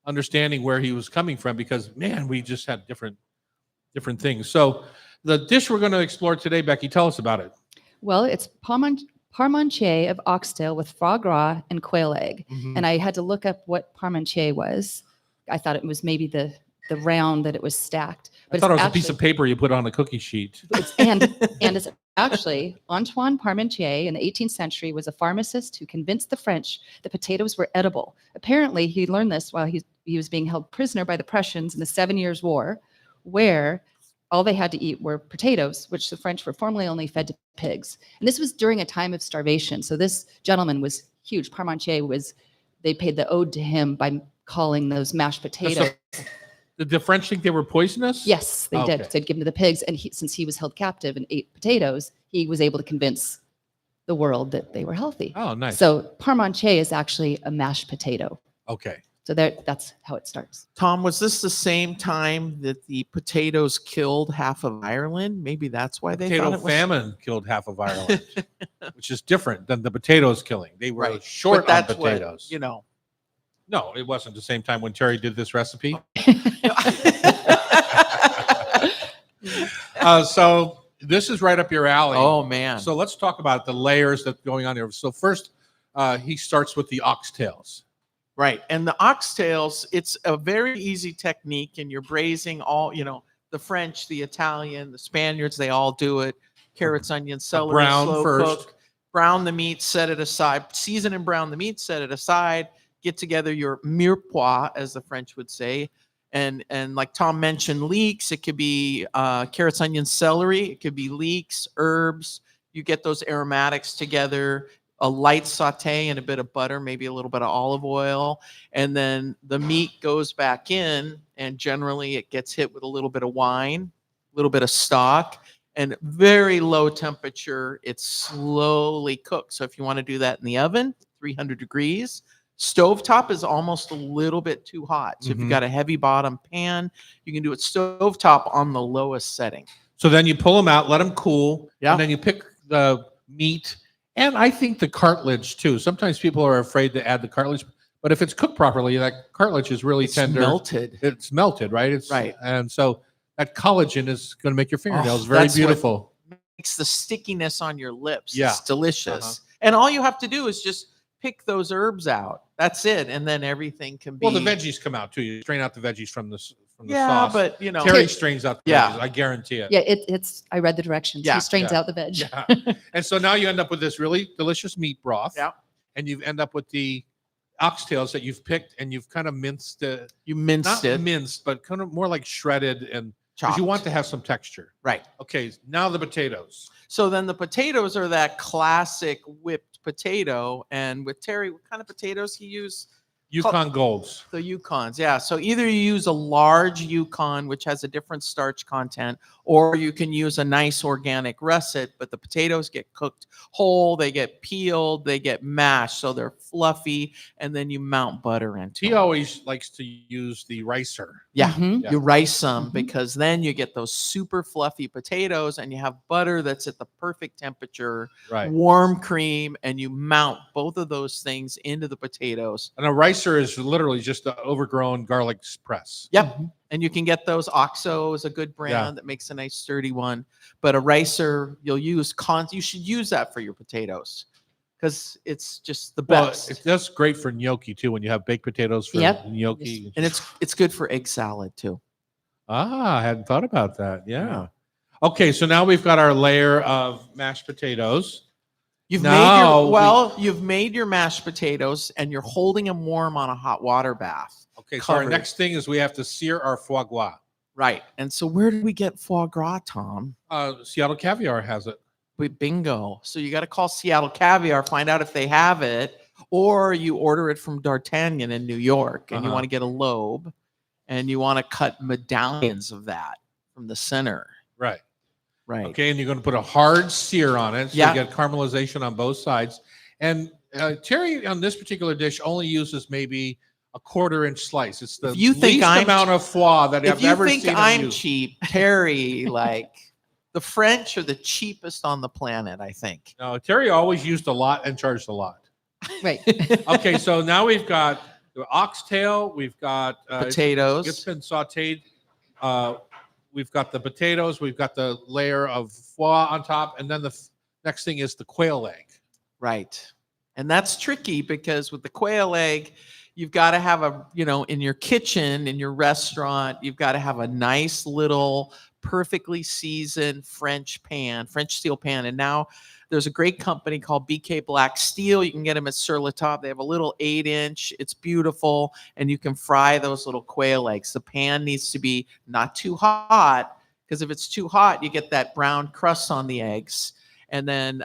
understanding where he was coming from because man, we just had different things. So the dish we're going to explore today, Becky, tell us about it. Well, it's Parmentier of oxtail with foie gras and quail egg. And I had to look up what Parmentier was. I thought it was maybe the round that it was stacked. I thought it was a piece of paper you put on a cookie sheet. and it's actually Antoine Parmentier in the 18th century was a pharmacist who convinced the French that potatoes were edible. Apparently, he learned this while he was being held prisoner by the Prussians in the 7 Years' War, where all they had to eat were potatoes, which the French were formerly only fed to pigs. And this was during a time of starvation. So this gentleman was huge. Parmentier they paid the ode to him by calling those mashed potatoes. Did the French think they were poisonous? Yes, they did. Okay. So they'd give them to the pigs. And since he was held captive and ate potatoes, he was able to convince the world that they were healthy. Oh, nice. So Parmentier is actually a mashed potato. Okay. So that's how it starts. Tom, was this the same time that the potatoes killed half of Ireland? Maybe that's why they Potato thought it was famine killed half of Ireland, which is different than the potatoes killing. They were right. short But that's on potatoes. what, No, it wasn't the same time when Terry did this recipe. So this is right up your alley. Oh man. So let's talk about the layers that's going on here. So first, he starts with the oxtails. Right. And the oxtails, it's a very easy technique, and you're braising all, the French, the Italian, the Spaniards, they all do it. Carrots, onions, celery, brown slow first. cook. Brown the meat, set it aside. Season and brown the meat, set it aside. Get together your mirepoix, as the French would say. And like Tom mentioned, leeks. It could be carrots, onions, celery. It could be leeks, herbs. You get those aromatics together. A light saute and a bit of butter, maybe a little bit of olive oil. And then the meat goes back in, and generally it gets hit with a little bit of wine, a little bit of stock, and very low temperature. It's slowly cooked. So if you want to do that in the oven, 300 degrees. Stovetop is almost a little bit too hot. So if you've got a heavy bottom pan, you can do it stovetop on the lowest setting. So then you pull them out, let them cool, Yeah. and then you pick the meat. And I think the cartilage too. Sometimes people are afraid to add the cartilage, but if it's cooked properly, that cartilage is really It's tender. melted. It's melted, right? It's Right. And so that collagen is going to make your fingernails Oh, very that's what- beautiful. Makes the stickiness on your lips. Yeah. It's delicious. Uh-huh. And all you have to do is just pick those herbs out. That's it. And then everything can be. Well, the veggies come out too. You strain out the veggies from the Yeah, sauce. but Terry strains out the Yeah. veggies. I guarantee it. Yeah, it's. I read the directions. Yeah, He strains yeah, out the veg. Yeah. And so now you end up with this really delicious meat broth. Yeah. And you end up with the oxtails that you've picked, and you've kind of minced it. You minced Not it. minced, but kind of more like shredded, and because Chopped. you want to have some texture. Right. Okay, now the potatoes. So then the potatoes are that classic whipped potato. And with Terry, what kind of potatoes he used? Yukon Golds. The Yukons, yeah. So either you use a large Yukon, which has a different starch content, or you can use a nice organic russet, but the potatoes get cooked whole, they get peeled, they get mashed, so they're fluffy, and then you mount butter into He them. always likes to use the ricer. Yeah, Mhm. Yeah. you rice them Mhm. because then you get those super fluffy potatoes, and you have butter that's at the perfect temperature, Right. warm cream, and you mount both of those things into the potatoes. And a ricer is literally just an overgrown garlic press. Yep. And you can get those. OXO is a good brand that makes a nice sturdy one. But a ricer, you'll use you should use that for your potatoes because it's just the Well, best. that's great for gnocchi too. When you have baked potatoes for Yep. gnocchi. And it's good for egg salad too. I hadn't thought about that. Yeah. Okay, so now we've got our layer of mashed potatoes. You've Now you've made your mashed potatoes and you're holding them warm on a hot water bath. Okay, so our covered. next thing is we have to sear our foie gras. Right. And so where did we get foie gras, Tom? Seattle Caviar has it. Bingo. So you got to call Seattle Caviar, find out if they have it, or you order it from D'Artagnan in New York, and you want to get a lobe, and you want to cut medallions of that from the center. Right. Right. Okay, and you're going to put a hard sear on it, so you get caramelization on both sides. And Terry on this particular dish only uses maybe a 1/4-inch slice. It's the least amount of foie that I've ever seen. If you think I'm cheap, Terry, like the French are the cheapest on the planet, I think. No, Terry always used a lot and charged a lot. Right. Okay, so now we've got the oxtail, we've got Potatoes. It's been sauteed. We've got the potatoes, we've got the layer of foie on top, and then the next thing is the quail egg. Right. And that's tricky because with the quail egg, you've got to have in your kitchen, in your restaurant, you've got to have a nice little perfectly seasoned French steel pan. And now there's a great company called BK Black Steel. You can get them at Sur La Table. They have a little 8-inch. It's beautiful. And you can fry those little quail eggs. The pan needs to be not too hot, because if it's too hot, you get that brown crust on the eggs. And then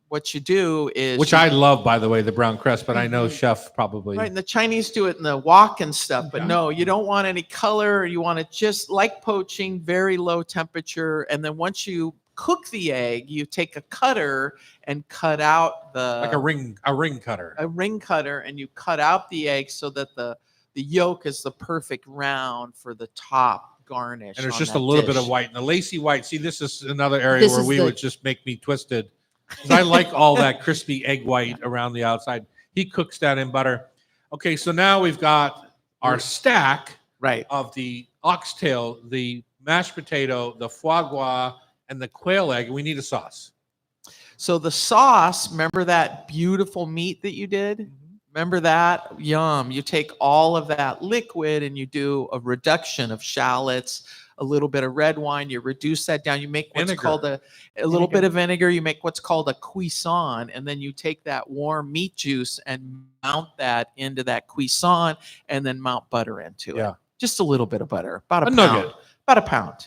what you do is... Which I love, by the way, the brown crust, but I know Chef probably... Right, and the Chinese do it in the wok and stuff, but no, you don't want any color. You want it just like poaching, very low temperature. And then once you cook the egg, you take a cutter and cut out the... Like a ring cutter. A ring cutter, and you cut out the egg so that the yolk is the perfect round for the top garnish. And there's just a little bit of white. And the lacy white, see, this is another area where we would just make me twisted. Because I like all that crispy egg white around the outside. He cooks that in butter. Okay, so now we've got our stack of the oxtail, the mashed potato, the foie gras, and the quail egg. We need a sauce. So the sauce, remember that beautiful meat that you did? Remember that? Yum. You take all of that liquid and you do a reduction of shallots, a little bit of red wine. You reduce that down. You make what's called a little bit of vinegar. You make what's called a cuisson. And then you take that warm meat juice and mount that into that cuisson, and then mount butter into it. Just a little bit of butter. About a pound. About a pound.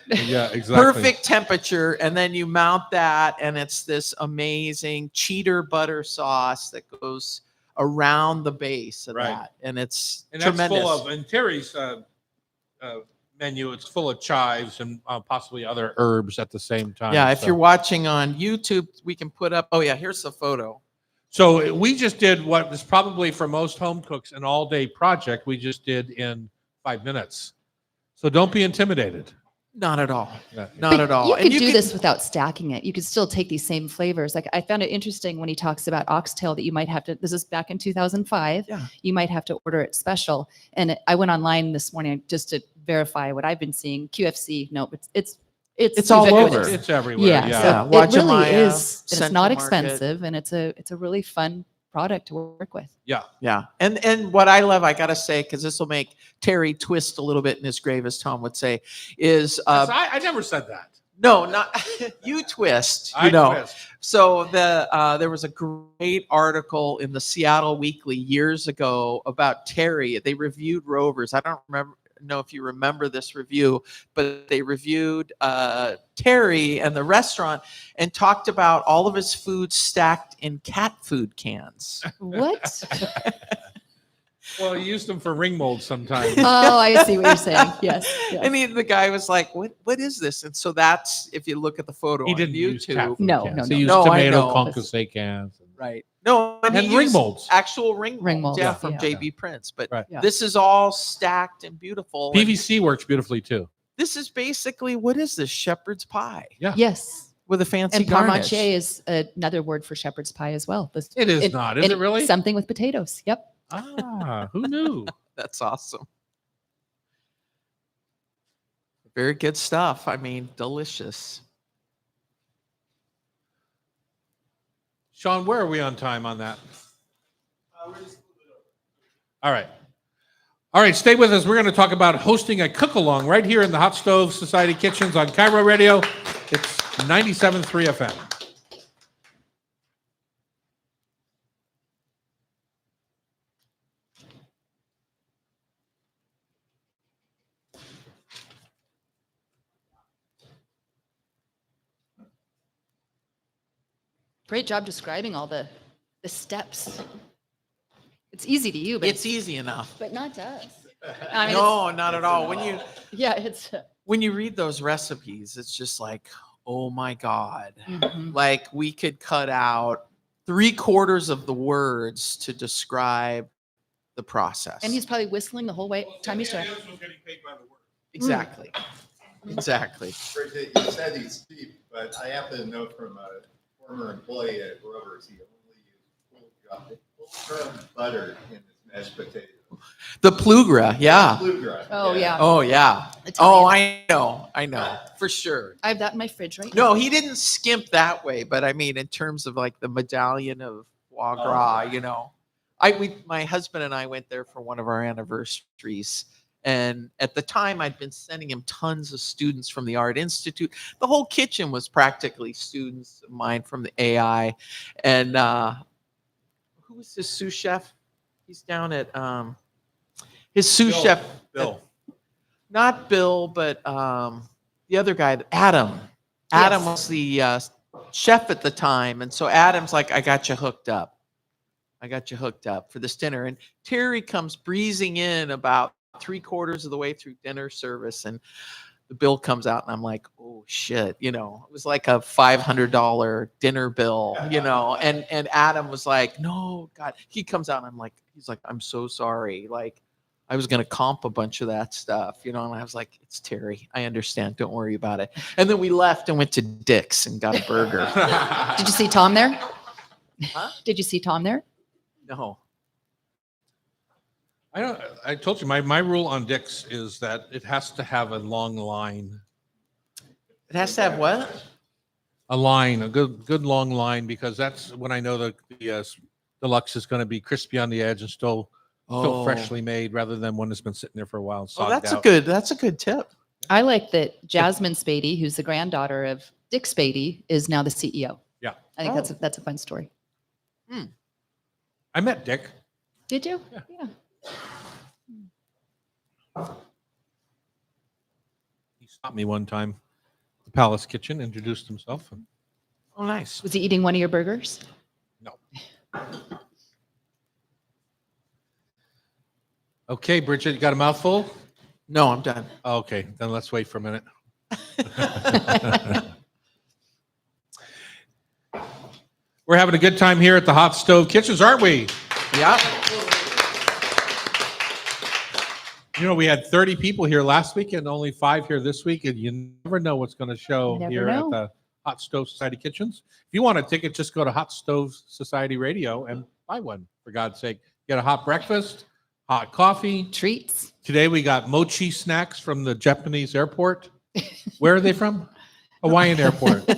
Yeah, exactly. Perfect temperature. And then you mount that, and it's this amazing cheddar butter sauce that goes around the base of that. And it's tremendous. That's full of, in Terry's menu, it's full of chives and possibly other herbs at the same time. Yeah, if you're watching on YouTube, we can put up, here's the photo. So we just did what is probably for most home cooks an all-day project. We just did in 5 minutes. So don't be intimidated. Not at all. Yeah. Not at all. You could do this without stacking it. You could still take these same flavors. Like I found it interesting when he talks about oxtail that you might have to, this is back in 2005, you might have to order it special. And I went online this morning just to verify what I've been seeing. QFC, no, it's all ubiquitous. over. It's everywhere. Yeah. So it really is. And it's not expensive, and it's a really fun product to work with. Yeah. And what I love, I gotta say, because this will make Terry twist a little bit in his grave, as Tom would say, is I never said that. No, not you twist. Twist. So there was a great article in the Seattle Weekly years ago about Terry. They reviewed Rovers. I don't know if you remember this review, but they reviewed Terry and the restaurant and talked about all of his food stacked in cat food cans. What? Well, he used them for ring molds sometimes. Oh, I see what you're saying. Yes. And the guy was like, what is this? And so that's, if you look at the photo He didn't on use cat YouTube. food No, cans. no, He used no. tomato I know. concassé cans. Right. No, And he ring used molds. actual ring molds. Yeah, Yeah. from Yeah. JB Prince. But Right. this is all stacked and beautiful. And PVC works beautifully too. this is basically, what is this? Shepherd's pie Yes. with a fancy And garnish. Parmentier is another word for shepherd's pie as well. It is not. Is it really? Something with potatoes. Yep. Who knew? That's awesome. Very good stuff. I mean, delicious. Sean, where are we on time on that? All right. All right, stay with us. We're going to talk about hosting a cook-along right here in the Hot Stove Society Kitchens on Cairo Radio. It's 97.3 FM. Great job describing all the steps. It's easy to you, but It's easy enough. but not to us. I mean, No, not at all. yeah, it's When you read those recipes, it's just like, oh my God. mhm. Like we could cut out 3/4 of the words to describe the process. And he's probably whistling the whole way time he's doing. Exactly. Exactly. Bridget, you said he's cheap, but I happen to know from a former employee at Grover's, he only used full butter in his mashed potatoes. The plugra, yeah. Bluegrass, Oh yeah. Oh yeah. Oh, I know, for sure. I have that in my fridge right now. No, he didn't skimp that way, but I mean, in terms of like the medallion of foie gras, my husband and I went there for one of our anniversaries. And at the time, I'd been sending him tons of students from the Art Institute. The whole kitchen was practically students of mine from the AI. And who was his sous chef? He's down at his sous chef. Bill. Not Bill, but the other guy, Adam. Adam was the chef at the time. And so Adam's like, I got you hooked up. I got you hooked up for this dinner. And Terry comes breezing in about 3/4 of the way through dinner service. And the bill comes out and I'm like, oh shit, it was like a $500 dinner bill, and Adam was like, no, God, he comes out and he's like, I'm so sorry. Like, I was going to comp a bunch of that stuff, and I was like, it's Terry. I understand. Don't worry about it. And then we left and went to Dick's and got a burger. Did you see Tom there? Huh? Did you see Tom there? No. I told you my rule on Dick's is that it has to have a long line. It has to have what? A good long line, because that's when I know the deluxe is going to be crispy on the edge and still freshly made, rather than one that's been sitting there for a while and Oh, sogged out. that's a good tip. I like that Jasmine Spady, who's the granddaughter of Dick Spady, is now the CEO. Yeah. I think that's a fun story. I met Dick. Did you? Yeah. He stopped me one time at the Palace Kitchen, introduced himself. Oh, nice. Was he eating one of your burgers? No. Okay, Bridget, you got a mouthful? No, I'm done. Okay, then let's wait for a minute. We're having a good time here at the Hot Stove Kitchens, aren't we? Yeah. We had 30 people here last week and only 5 here this week, and you never know what's going to show Never here know. at the Hot Stove Society Kitchens. If you want a ticket, just go to Hot Stove Society Radio and buy one, for God's sake. Get a hot breakfast, hot coffee. Treats. Today we got mochi snacks from the Japanese airport. Where are they from? Hawaiian airport.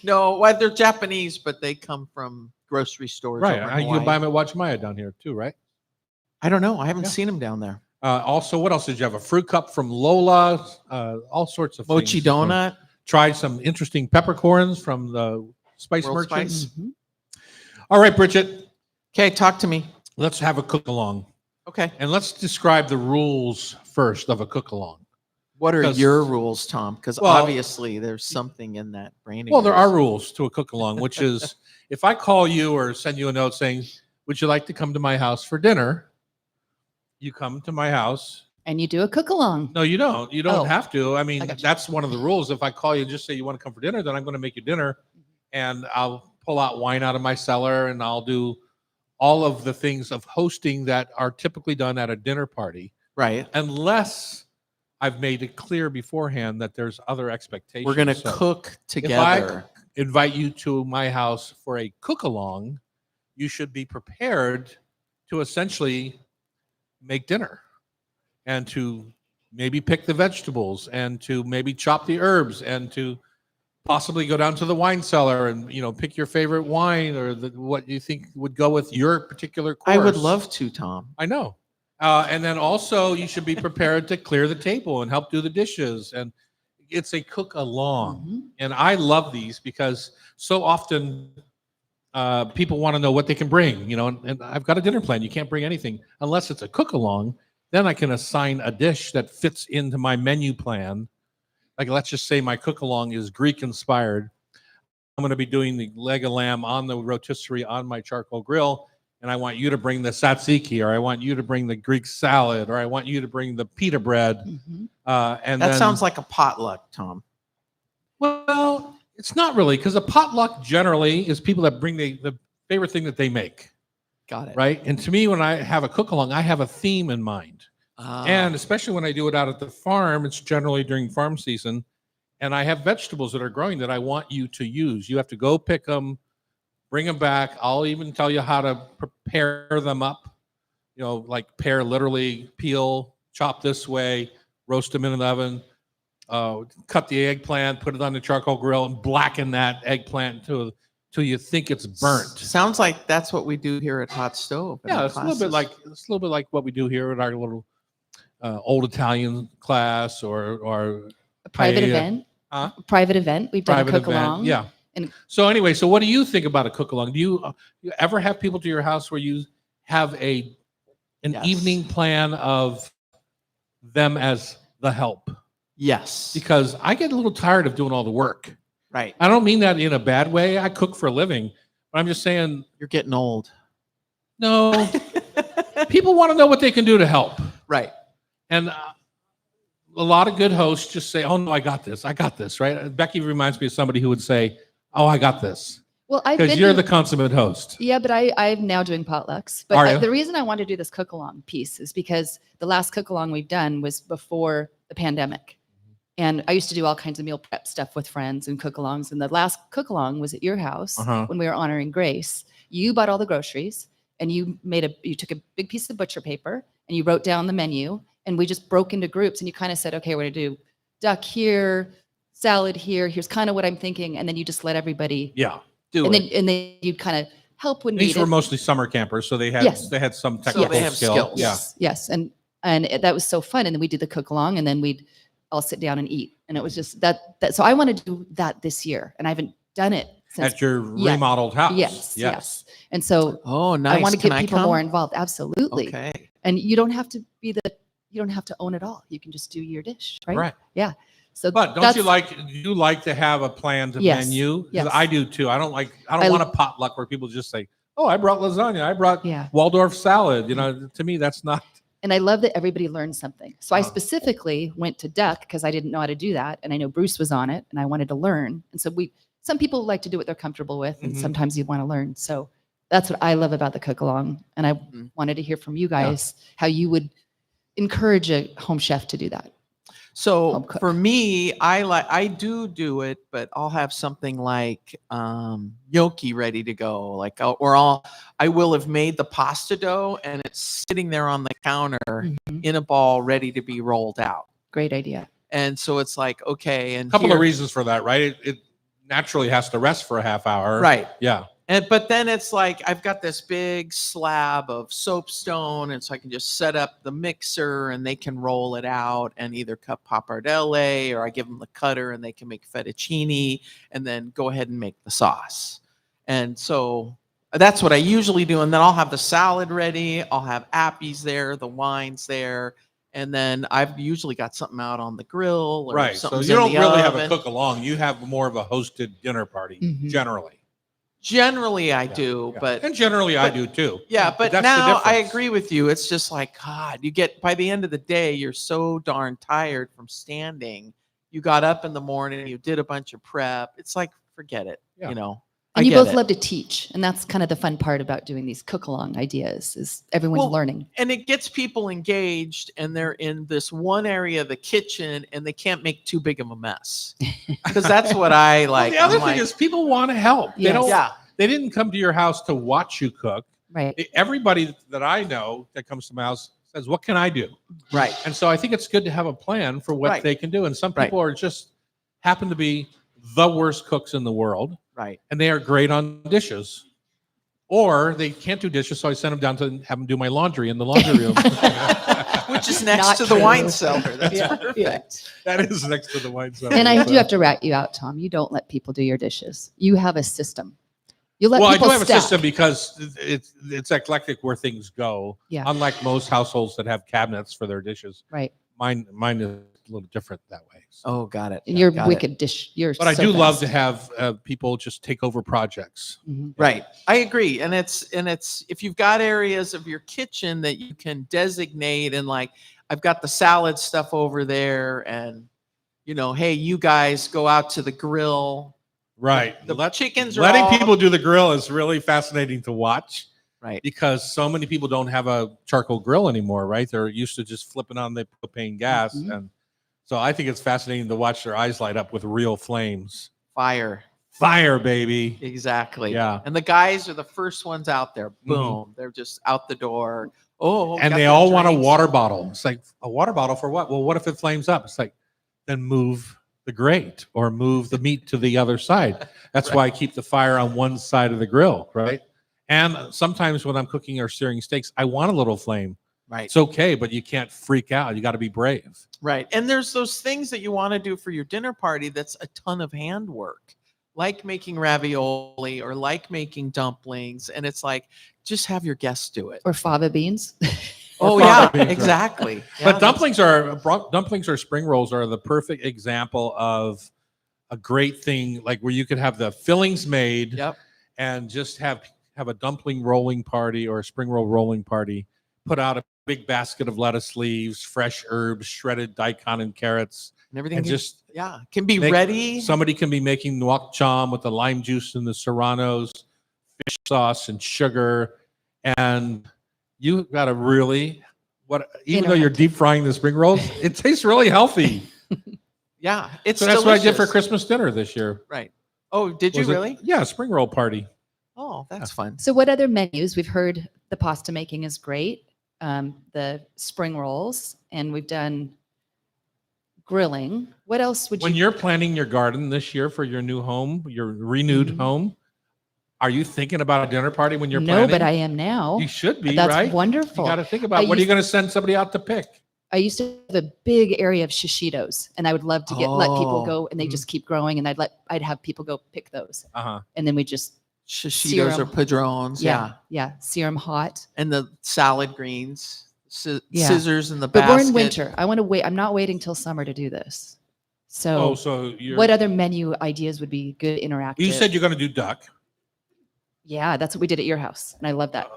No, well, they're Japanese, but they come from grocery stores. Right. over in You can Hawaii. buy them at Wachimaya down here too, right? I don't know. I haven't Yeah. seen them down there. Also, what else did you have? A fruit cup from Lola, all sorts of Mochi things. donut. Tried some interesting peppercorns from the Spice World Merchants. Spice. All right, Bridget, Okay, talk to me. let's have a cook along. Okay. And let's describe the rules first of a cook along. What are 'Cause- your rules, Tom? Because Well- obviously there's something in that brain. of Well, there yours. are rules to a cook along, which is if I call you or send you a note saying, would you like to come to my house for dinner? You come to my house. And you do a cook along. No, you don't. You don't Oh. have to. I mean, I got you. that's one of the rules. If I call you and just say you want to come for dinner, then I'm going to make you dinner, and I'll pull out wine out of my cellar, and I'll do all of the things of hosting that are typically done at a dinner party, Right. unless I've made it clear beforehand that there's other expectations. We're going to So cook I together. invite you to my house for a cook along, you should be prepared to essentially make dinner and to maybe pick the vegetables and to maybe chop the herbs and to possibly go down to the wine cellar and pick your favorite wine or what you think would go with your particular course. I would love to, Tom. I know. And then also you should be prepared to clear the table and help do the dishes. And it's a cook along. Mhm. And I love these because so often people want to know what they can bring, and I've got a dinner plan. You can't bring anything unless it's a cook along. Then I can assign a dish that fits into my menu plan. Like, let's just say my cook along is Greek inspired. I'm going to be doing the leg of lamb on the rotisserie on my charcoal grill, and I want you to bring the tzatziki, or I want you to bring the Greek salad, or I want you to bring the pita bread. Mhm. And That then, sounds like a potluck, Tom. well, it's not really, because a potluck generally is people that bring the favorite thing that they make, Got it. right? And to me, when I have a cook-along, I have a theme in mind. And especially when I do it out at the farm, it's generally during farm season. And I have vegetables that are growing that I want you to use. You have to go pick them, bring them back. I'll even tell you how to prepare them up. You know, like literally peel, chop this way, roast them in an oven, cut the eggplant, put it on the charcoal grill, and blacken that eggplant until you think it's burnt. Sounds like that's what we do here at Hot Stove. in Yeah, our it's a little bit classes. like what we do here at our little old Italian class or A private paella. event. Huh? Private event. We've done private a cook event. along. Yeah. And- So anyway, so what do you think about a cook along? Do you ever have people to your house where you have an Yes. evening plan of them as the help? Yes. Because I get a little tired of doing all the work. Right. I don't mean that in a bad way. I cook for a living, but I'm just saying, You're getting old. no, people want to know what they can do to help. Right. And a lot of good hosts just say, oh, no, I got this, right? Becky reminds me of somebody who would say, oh, I got this. Well, I've Because been you're to- the consummate host. Yeah, but I'm now doing potlucks. But Are you? the reason I wanted to do this cook along piece is because the last cook along we've done was before the pandemic. And I used to do all kinds of meal prep stuff with friends and cook alongs. And the last cook along was at your house Uh-huh. when we were honoring Grace. You bought all the groceries and you took a big piece of butcher paper and you wrote down the menu, and we just broke into groups, and you kind of said, okay, we're going to do duck here, salad here. Here's kind of what I'm thinking. And then you just let everybody, Yeah. Do and it. then you'd kind of help when These needed. were mostly summer campers, so they had Yes. some So technical they have skill. skills. Yeah. Yes. And that was so fun. And then we did the cook along, and then we'd all sit down and eat. And it was just that. So I want to do that this year, and I haven't done it since. At your Yeah. remodeled house. Yes. And so Oh, nice. I want to Can get people come? more involved. Absolutely. Okay. And you don't have to you don't have to own it all. You can just do your dish, right? Right. Yeah. So But don't you that's- like to have a planned Yes. menu? 'Cause Yes. I do too. I don't I- want a potluck where people just say, oh, I brought lasagna. I brought Yeah. Waldorf salad. You know, to me, that's not. And I love that everybody learns something. So I Oh. specifically went to duck because I didn't know how to do that. And I know Bruce was on it and I wanted to learn. And so some people like to do what they're comfortable with, and Mhm. sometimes you want to learn. So that's what I love about the cook along. And I Mhm. wanted to hear from you guys how you would encourage a home chef to do that. So Home cook. for me, I do it, but I'll have something like gnocchi ready to go. I will have made the pasta dough and it's sitting there on the counter Mhm. in a ball ready to be rolled out. Great idea. And so it's like, okay, and A couple here- of reasons for that, right? It naturally has to rest for a half hour. right. Yeah. But then it's like I've got this big slab of soapstone, and so I can just set up the mixer, and they can roll it out and either cut pappardelle, or I give them the cutter, and they can make fettuccine, and then go ahead and make the sauce. And so that's what I usually do. And then I'll have the salad ready. I'll have appies there, the wines there, and then I've usually got something out on the grill. Or Right. So something's you in don't the really have a oven. cook along. You have more of a hosted dinner party Mhm. generally. Generally, I Yeah, do, Yeah. but and generally I but- do too. yeah, but that's the now I difference. agree with you. It's just like, God, you get by the end of the day, you're so darn tired from standing. You got up in the morning, you did a bunch of prep. It's like, forget it. Yeah. You know, And I you get both it. love to teach. And that's kind of the fun part about doing these cook along ideas is everyone's Well, learning. And it gets people engaged, and they're in this one area of the kitchen, and they can't make too big of a mess. Because that's what I Well, like. the other I'm thing like, is people want to help. They Yes. don't. yeah, They didn't come to your house to watch you cook. Right. Everybody that I know that comes to my house says, "What can I do?" right. And so I think it's good to have a plan for what Right. they can do. And some Right. people are just happen to be the worst cooks in the world, Right. and they are great on dishes. Or they can't do dishes, so I send them down to have them do my laundry in the laundry room. Which is next Not to the true. wine cellar. That's Yeah, perfect. yeah. That is next to the wine cellar. And I do So- have to rat you out, Tom. You don't let people do your dishes. You have a system. You let Well, I people do have stack. a system because it's eclectic where things go. Yeah. Unlike most households that have cabinets for their dishes, Right. mine is little different that way. So. Oh, got it. You're Got it. wicked dish. You're But I so do love fast. to have people just take over projects. Mhm. Right. I agree. And it's if you've got areas of your kitchen that you can designate and like, I've got the salad stuff over there and, hey, you guys go out to the grill. Right. The chickens are letting all- people do the grill is really fascinating to watch. Right. Because so many people don't have a charcoal grill anymore, right? They're used to just flipping on the propane gas. Mhm. And so I think it's fascinating to watch their eyes light up with real flames. Fire. Fire, baby. Exactly. Yeah. And the guys are the first ones out there. Mhm. Boom. They're just out the door. Oh, And got they their all want a drinks. water bottle. It's like, a water bottle for what? Well, what if it flames up? It's like, then move the grate or move the meat to the other side. That's Right. why I keep the fire on one side of the grill, right? And sometimes when I'm cooking or searing steaks, I want a little flame. Right. It's okay, but you can't freak out. You got to be brave. Right. And there's those things that you want to do for your dinner party that's a ton of handwork, like making ravioli or like making dumplings. And it's like, just have your guests do it. Or fava beans. Oh, fava yeah, beans, right. exactly. Yeah, But that's- dumplings or spring rolls are the perfect example of a great thing, like where you could have the fillings made Yep. and just have a dumpling rolling party or a spring roll rolling party. Put out a big basket of lettuce leaves, fresh herbs, shredded daikon and carrots, And everything and can- just can be make- ready. somebody can be making nuoc cham with the lime juice and the serranos, fish sauce and sugar, and you got to really even though you're deep frying the spring rolls, it tastes really healthy. Yeah. It's So that's what I did for delicious. Christmas dinner this year. Right. Oh, did you Was it- really? Yeah, spring roll party. Oh, that's fun. So what other menus? We've heard the pasta making is great. The spring rolls, and we've done grilling. What else would When you? you're planning your garden this year for your new home, your renewed Mhm. home, are you thinking about a dinner party when you're No, planning? but I am now. You should be, That's right? wonderful. You got to think about I what are you used- going to send somebody out to pick? I used to have a big area of shishitos, and I would love to let people Oh, go, and they mhm. just keep growing, and I'd have people go pick those, Uh-huh. and then we just Shishitos or Serum. padrones. Yeah. sear them hot. And the salad greens, Yeah. scissors in the But basket. we're in winter. I want to wait. I'm not waiting till summer to do this. So, So you're what other menu ideas would be good interactive? You said you're going to do duck, Yeah, that's what we did at your house, and I love that.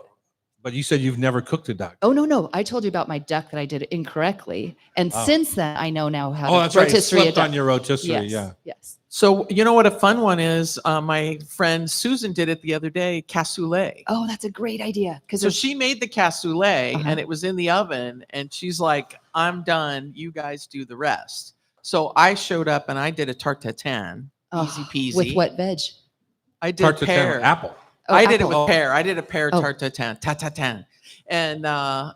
but you said you've never cooked a duck. Oh no, I told you about my duck that I did incorrectly, and Oh. since then I know now how Oh, to that's right. It rotisserie a slipped duck. on your rotisserie. Yes, Yeah. yes. So you know what a fun one is? My friend Susan did it the other day, cassoulet. Oh, that's a great idea because So she made the cassoulet Uh-huh. and it was in the oven and she's like, I'm done. You guys do the rest. So I showed up and I did a tarte tatin. Easy peasy. With what veg? I did Tarte tatin, pear. apple. Oh, I did it apple. with pear. I did a pear Oh. tarte tatin. And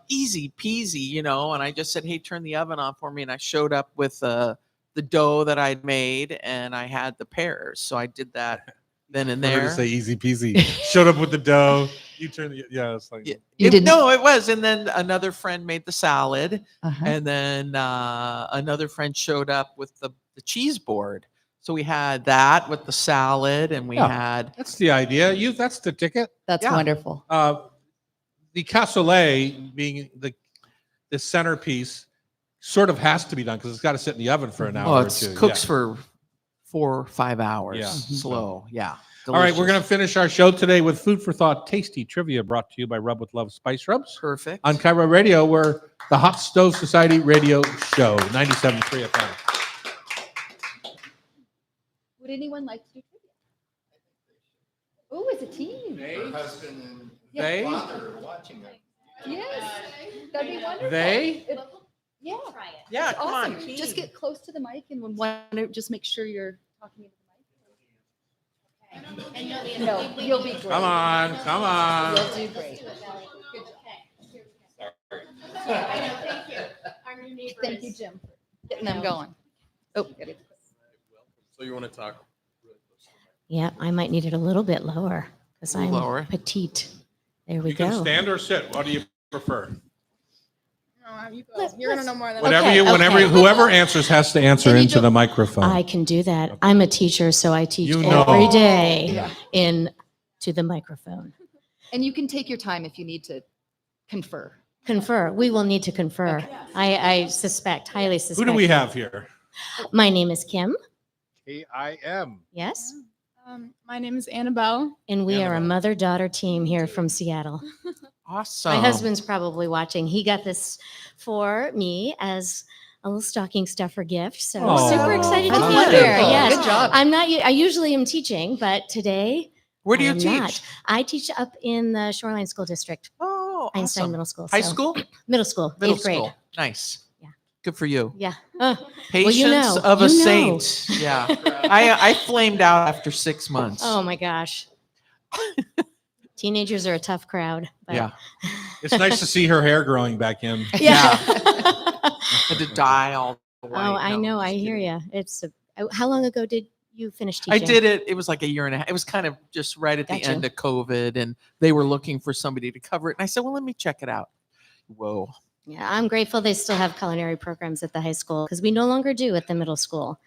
easy peasy, and I just said, hey, turn the oven on for me. And I showed up with the dough that I'd made and I had the pears. So I did that then and For her there. to say easy peasy. Showed up with the dough. You turned the it's like Yeah. You didn't- No, it was. And then another friend made the salad. Uh-huh. And then another friend showed up with the cheese board. So we had that with the salad and we Yeah. had that's the idea. That's the ticket. That's Yeah. wonderful. The cassoulet being the centerpiece sort of has to be done because it's got to sit in the oven for an hour oh, or it two. cooks Yeah. for 4 or 5 hours. Yeah. Slow. Yeah. All right, we're Delicious. going to finish our show today with food for thought, tasty trivia brought to you by Rub with Love Spice Rubs Perfect. on Cairo Radio. We're the Hot Stove Society radio show, 97.3 FM. Would anyone like to do trivia? Oh, as a team. Her husband and They? father are watching it. Yes, that'd be wonderful. They? It- yeah, Yeah, it's come awesome. on. Just get close to the mic and when one, just make sure you're talking into the mic. No, you'll be great. Come on. You'll do great. Thank you, Jim, for getting them going. Oh, get it. So you want to talk? Yeah, I might need it a little bit lower because A little I'm lower. petite. There we You can go. stand or sit. What do you prefer? You're gonna know more than Whatever Okay, okay. whoever answers has to answer And you into don't- the microphone. I can do that. I'm a teacher, so I teach You know. every day Yeah. in to the microphone. And you can take your time if you need to confer. Confer. We will need to confer. I suspect, highly suspect. Who do we have here? My name is Kim. K-I-M. Yes. My name is Annabelle. And we are a Annabelle. mother-daughter team here from Seattle. Awesome. My husband's probably watching. He got this for me as a little stocking stuffer gift. So Oh, super excited to how be wonderful. here. Yes. Good job. I'm not, I usually am teaching, but today Where do I you am teach? not. I teach up in the Shoreline School District, Oh, Einstein awesome. Middle School. High So- school? Middle school, Middle 8th grade. school. Nice. Yeah. Good for you. Yeah. Patience you know. of a You know. saint. Yeah. I flamed out after 6 months. Oh my gosh. Teenagers are a tough crowd. But Yeah. It's nice to see her hair growing back in. Yeah. Had to dye all the white. Oh, I No, know. just I hear kidding. you. It's how long ago did you finish teaching? I did it. It was like a year and a half. It was kind of just right at the Gotcha. end of COVID, and they were looking for somebody to cover it. And I said, well, let me check it out. Whoa. Yeah, I'm grateful they still have culinary programs at the high school because we no longer do at the middle school.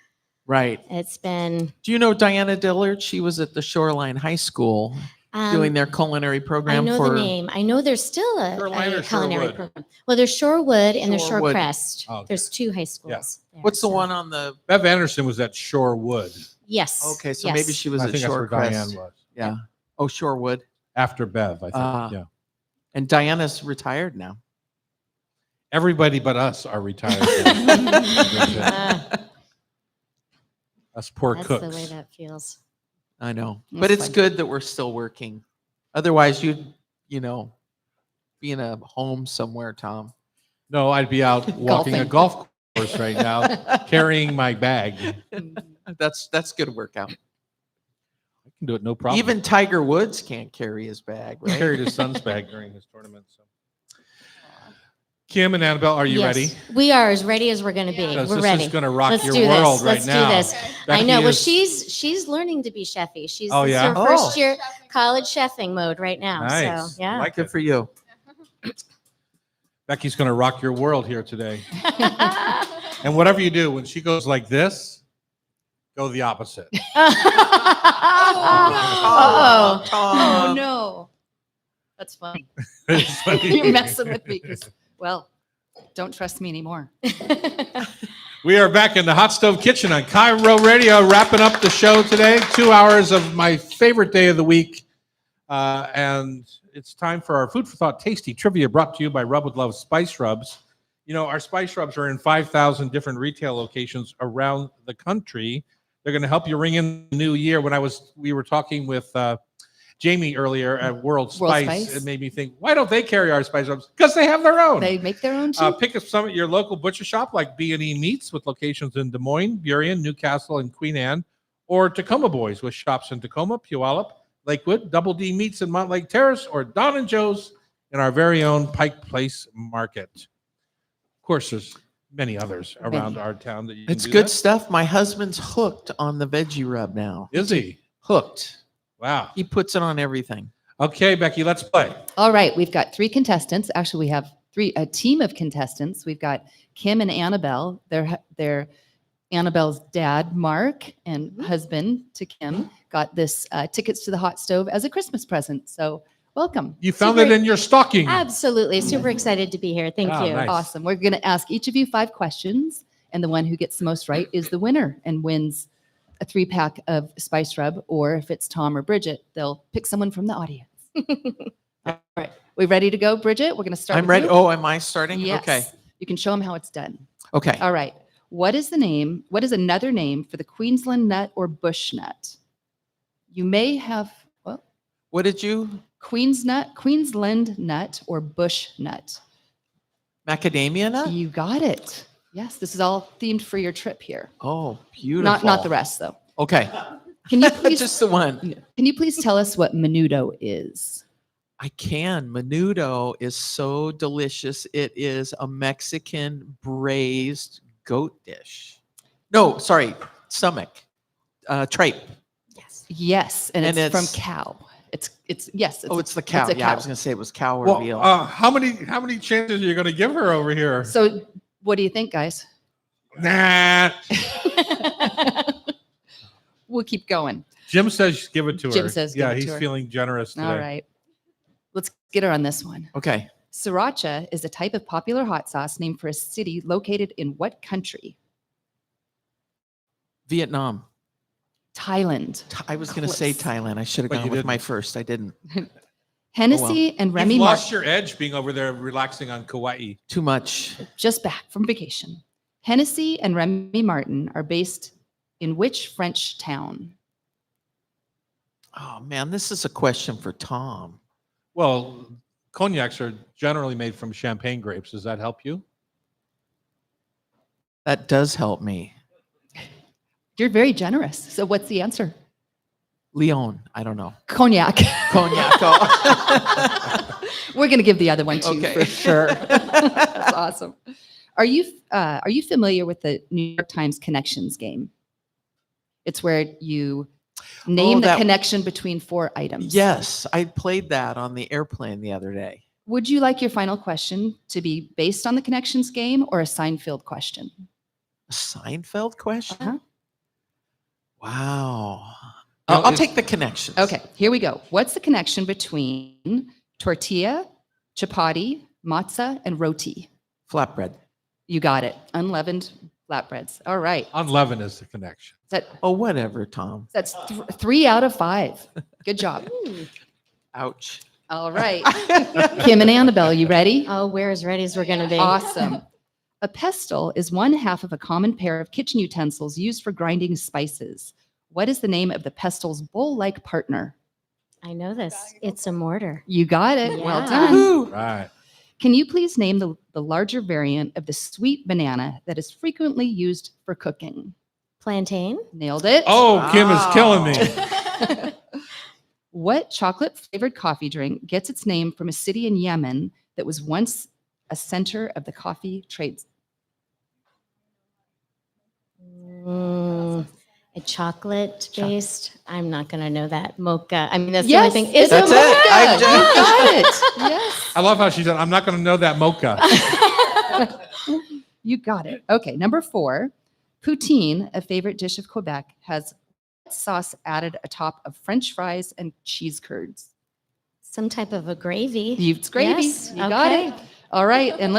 Right. It's been Do you know Diana Dillard? She was at the Shoreline High School doing their culinary I program know for the name. I know there's still Shoreline a or culinary Shorewood? program. Well, there's Shorewood and there's Shorewood. Shorecrest. Oh, okay. There's two high schools. there, What's the so- one on the Bev Anderson was at Shorewood. Yes. Okay, so yes. maybe she was I at think that's where Diane Shorecrest. was. Yeah. Oh, Shorewood. After Bev, I think. Ah. Yeah. And Diana's retired now. Everybody but us are retired. Ah, Us poor that's cooks. the way that feels. I know. That's But it's fun. good that we're still working. Otherwise you'd, be in a home somewhere, Tom. No, I'd be out walking a Golfing. golf course right now, carrying my bag. I That's good workout. can do it, no problem. Even Tiger Woods can't carry his bag, he right? carried his son's bag during his tournament. So. Kim and Annabelle, are you Yes, ready? We are as ready as we're going to be. Because We're this ready. is going to rock Let's your do world this. right Let's now. do this. I Becky know. Well, is- she's learning to be chefy. She's Oh, this is yeah? her first year college chefing mode right now. Nice. So yeah. Like Good it. for you. Becky's going to rock your world here today. And whatever you do, when she goes like this, go the opposite. Uh-oh. Oh, no. That's funny. It's funny. You're messing with me because, well, don't trust me anymore. We are back in the Hot Stove Kitchen on Cairo Radio, wrapping up the show today. 2 hours of my favorite day of the week. And it's time for our Food for Thought Tasty Trivia brought to you by Rub with Love Spice Rubs. You know, our spice rubs are in 5,000 different retail locations around the country. They're going to help you ring in the new year. We were talking with Jamie earlier at World Spice. Spice. It made me think, why don't they carry our spice rubs? Because they have their own. They make their own too. Pick up some at your local butcher shop like B&E Meats with locations in Des Moines, Burien, Newcastle, and Queen Anne, or Tacoma Boys with shops in Tacoma, Puyallup, Lakewood, Double D Meats in Montlake Terrace, or Don and Joe's in our very own Pike Place Market. Of course, there's many others around our town that you can It's do good that. stuff. My husband's hooked on the veggie rub now. Is he? Hooked. Wow. He puts it on everything. Okay, Becky, let's play. All right, we've got three contestants. Actually, we have a team of contestants. We've got Kim and Annabelle. They're Annabelle's dad, Mark, and husband to Kim got this tickets to the hot stove as a Christmas present. So welcome. You found Super- it in your stocking. Absolutely. Super excited to be here. Thank Oh, you. nice. Awesome. We're going to ask each of you 5 questions, and the one who gets the most right is the winner and wins a 3-pack of Spice Rub. Or if it's Tom or Bridget, they'll pick someone from the audience. All right. We ready to go, Bridget? We're going to start. I'm with ready. you. Oh, am I starting? Yes. Okay. You can show them how it's done. Okay. All right. What is another name for the Queensland nut or bush nut? You may have, well, What did you? Queensland nut or bush nut. Macadamia nut? You got it. Yes, this is all themed for your trip here. Oh, beautiful. Not the rest though. Okay. Can you please Just the one. tell us what menudo is? I can. Menudo is so delicious. It is a Mexican braised goat dish. No, sorry, stomach. Tripe. Yes, and And it's from it's- cow. It's yes. Oh, it's the cow. a Yeah, I cow. was going to say it was cow or Well, veal. how many chances are you going to give her over here? So, what do you think, guys? Nah. We'll keep going. Jim says give it to her. Jim says give yeah, it to he's her. feeling generous today. All right, let's get her on this one. Okay. Sriracha is a type of popular hot sauce named for a city located in what country? Vietnam. Thailand. I was going to say Close. Thailand. I should have But gone you with didn't. my first. I didn't. Hennessy and Remy You've lost Martin. your edge being over there relaxing on Kauai. Too much. Just back from vacation. Hennessy and Remy Martin are based in which French town? Oh man, this is a question for Tom. Well, cognacs are generally made from champagne grapes. Does that help you? That does help me. You're very generous. So what's the answer? Leon. I don't know. Cognac. Cognac. Oh. We're going to give the other one to you Okay. for sure. That's awesome. Are you familiar with the New York Times Connections game? It's where you name the that- connection between 4 items. Yes, I played that on the airplane the other day. Would you like your final question to be based on the connections game or a Seinfeld question? A Seinfeld question? Uh-huh. Wow. No, I'll it's- take the connections. Okay, here we go. What's the connection between tortilla, chapati, matzah, and roti? Flatbread. You got it. Unleavened flatbreads. All right. Unleavened is the connection. Oh, whatever, Tom. That's 3 out of 5. Good job. Ouch. All right. Kim and Annabelle, you ready? Oh, we're as ready as we're going to be. Awesome. A pestle is one half of a common pair of kitchen utensils used for grinding spices. What is the name of the pestle's bowl-like partner? I know this. It's a mortar. You got it. Well Yeah. done. Woohoo. Right. Can you please name the larger variant of the sweet banana that is frequently used for cooking? Plantain. Nailed it. Oh, Kim is killing Wow. me. What chocolate-flavored coffee drink gets its name from a city in Yemen that was once a center of the coffee trade? A chocolate based. I'm not going to know that. Mocha. I mean, that's Yes, the only thing. it's That's a it. I mocha. You got it. Yes. I love how she said, I'm not going to know that mocha. You got it. Okay, number 4. Poutine, a favorite dish of Quebec, has sauce added atop of French fries and cheese curds. Some type of a gravy. It's gravy. Yes, You got okay. it. All right, and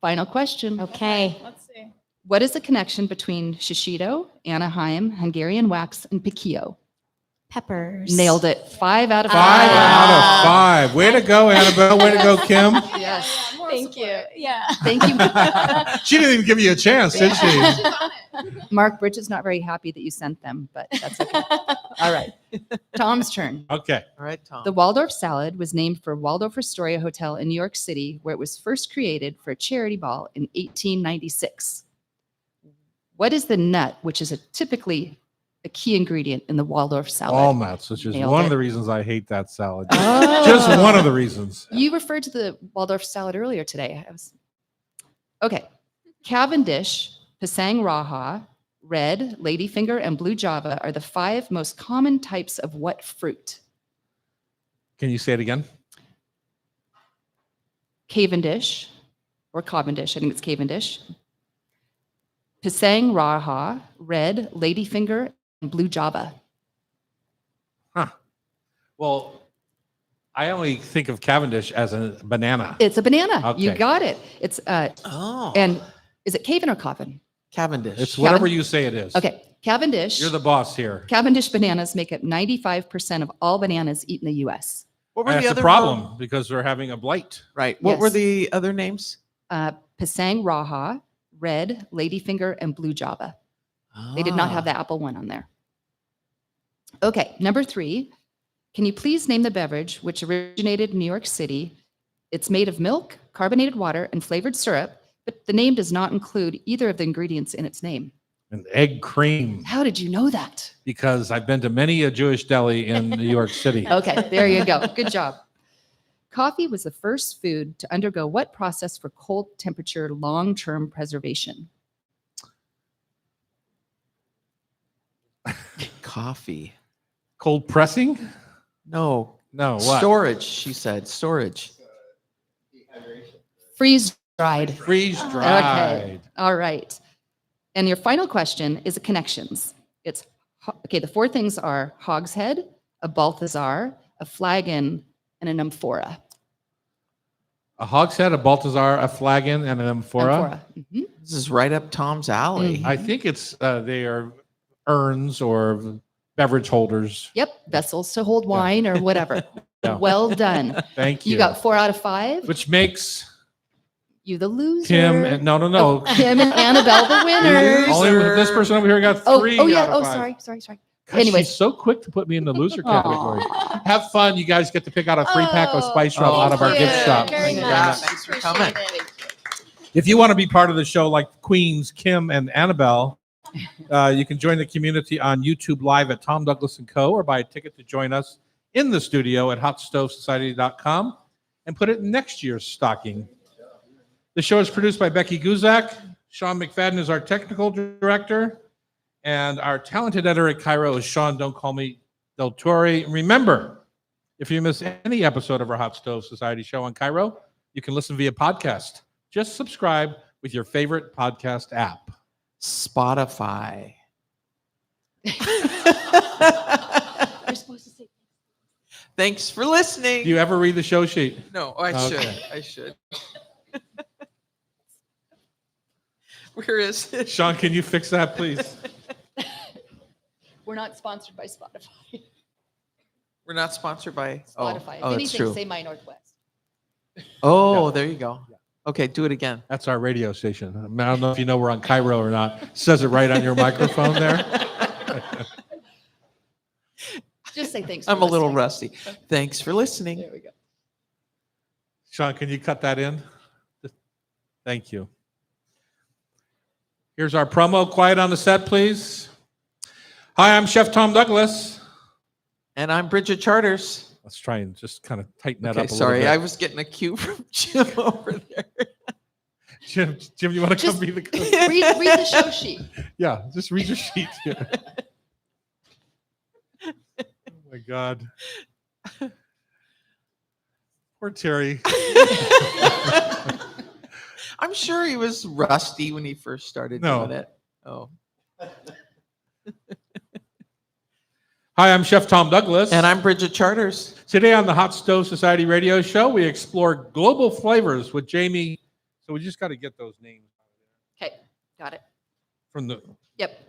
final question. Okay. Let's see. What is the connection between shishito, Anaheim, Hungarian wax, and piquillo? Peppers. Nailed it. 5 out of 5. 5 out of 5. Way to go, Annabelle. Way to go, Kim. Yes. More Thank support. you. Yeah. Thank you. She didn't even give you a chance, did she? She's on it. Mark, Bridget's not very happy that you sent them, but that's okay. All right. Tom's turn. Okay. All right, Tom. The Waldorf salad was named for Waldorf Astoria Hotel in New York City, where it was first created for a charity ball in 1896. What is the nut, which is typically a key ingredient in the Waldorf salad? Walnuts, which is Nailed one it. of the reasons I hate that salad. Oh. Just one of the reasons. You referred to the Waldorf salad earlier today. Okay. Cavendish, Pisang Raha, red, ladyfinger, and blue java are the 5 most common types of what fruit? Can you say it again? Cavendish, or Cavendish, I think it's Cavendish. Pisang Raha, red, ladyfinger, and blue java. Well, I only think of Cavendish as a banana. It's a banana. You Okay. got it. It's Oh. and is it Caven or Coven? Cavendish. It's whatever you say it is. Okay, Cavendish. You're the boss here. Cavendish bananas make up 95% of all bananas eaten in the U.S. What were That's the a other problem because we're having a blight. Right. What were Yes. the other names? Pisang Raha, red, ladyfinger, and blue java. They did not have the apple one on there. Okay, number 3. Can you please name the beverage which originated in New York City? It's made of milk, carbonated water, and flavored syrup, but the name does not include either of the ingredients in its name. And egg cream, How did you know that? because I've been to many a Jewish deli in New York City. Okay, there you go. Good job. Coffee was the first food to undergo what process for cold temperature long-term preservation? Coffee. Cold pressing? No. No, what? Storage, she said. Storage. Dehydration. Freeze-dried. Freeze dried. All right. And your final question is a connections. It's, okay, the 4 things are hogshead, a Balthazar, a flagon, and an amphora. A hogshead, a Balthazar, a flagon, and an amphora. Amphora. Mhm. This is right up Tom's alley. I think they are urns or beverage holders. Yep, vessels to hold wine or whatever. Yeah. Well done. Thank you. You got 4 out of 5. Which makes You the loser. Kim and no. Kim and Annabelle the winners. Only this person over here got 3 Oh yeah. out of Oh, 5. sorry. God, Anyways. she's so quick to put me in the loser category. Have fun. You guys get to pick out a 3-pack of spice rub out of our gift shop. Very Yeah, much. thanks for coming. If you want to be part of the show like Queens, Kim, and Annabelle, you can join the community on YouTube Live at Tom Douglas & Co. or buy a ticket to join us in the studio at hotstovesociety.com and put it in next year's stocking. The show is produced by Becky Guzak. Sean McFadden is our technical director. And our talented editor at Cairo is Sean Don't Call Me Del Torre. Remember, if you miss any episode of our Hot Stove Society show on Cairo, you can listen via podcast. Just subscribe with your favorite podcast app. Spotify. You're supposed to say. Thanks for listening. Do you ever read the show sheet? No, I Okay. should. I should. Where is it? Sean, can you fix that, please? We're not sponsored by Spotify. We're not sponsored by Spotify. Oh, if that's anything, true. say My Northwest. Oh, Yeah. there you go. Okay, do it again. That's our radio station. I don't know if you know we're on Cairo or not. It says it right on your microphone there. Just say thanks. I'm for a little listening. rusty. Thanks for listening. There we go. Sean, can you cut that in? Thank you. Here's our promo. Quiet on the set, please. Hi, I'm Chef Tom Douglas. And I'm Bridget Charters. Let's try and just kind of tighten that Okay, up a sorry, I little was getting a cue from Jim over there. bit. Jim, you want to come Just- be the cook? Read the show sheet. Yeah, just read your sheet here. Oh my God. Poor Terry. I'm sure he was rusty when he first started No. doing it. Oh. Hi, I'm Chef Tom Douglas. And I'm Bridget Charters. Today on the Hot Stove Society radio show, we explore global flavors with Jamie. So we just got to get those names Okay, got it. from the Yep,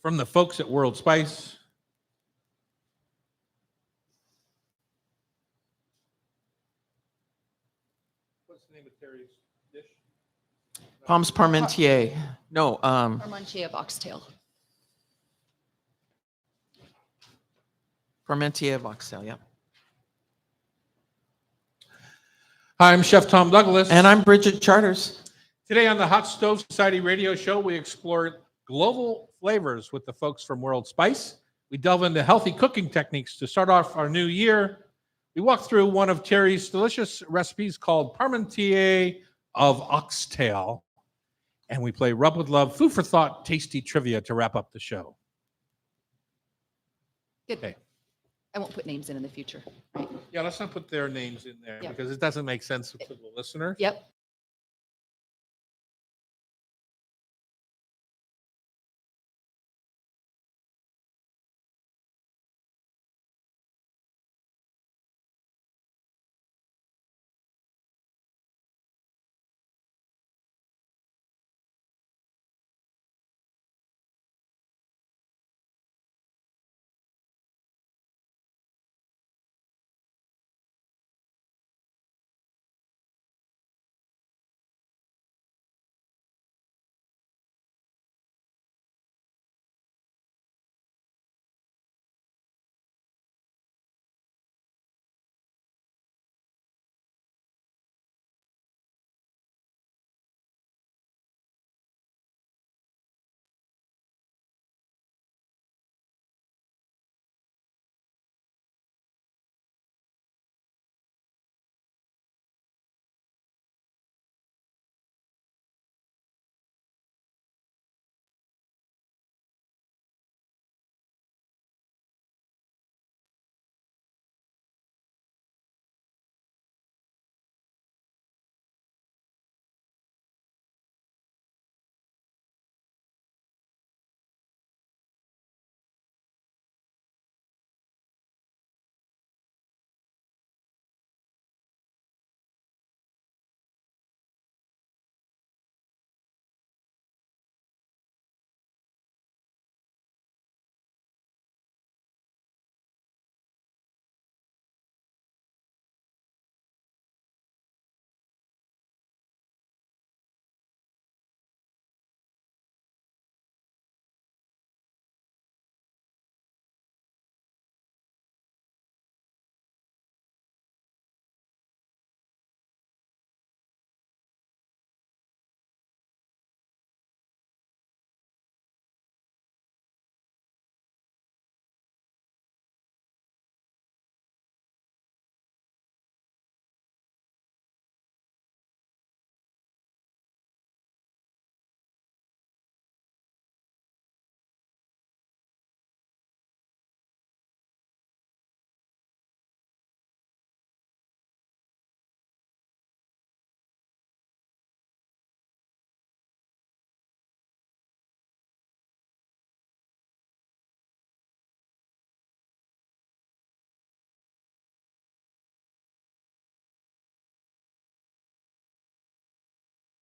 from the folks at World Spice. What's the name of Terry's dish? Palms Parmentier. No, Parmentier of oxtail. Parmentier of oxtail, yeah. Hi, I'm Chef Tom Douglas. And I'm Bridget Charters. Today on the Hot Stove Society radio show, we explore global flavors with the folks from World Spice. We delve into healthy cooking techniques to start off our new year. We walk through one of Terry's delicious recipes called Parmentier of oxtail. And we play Rub with Love, food for thought, tasty trivia to wrap up the show. Good. Okay. I won't put names in the future. Yeah, let's not put their names in there Yeah. because it doesn't make sense to the listener. Yep.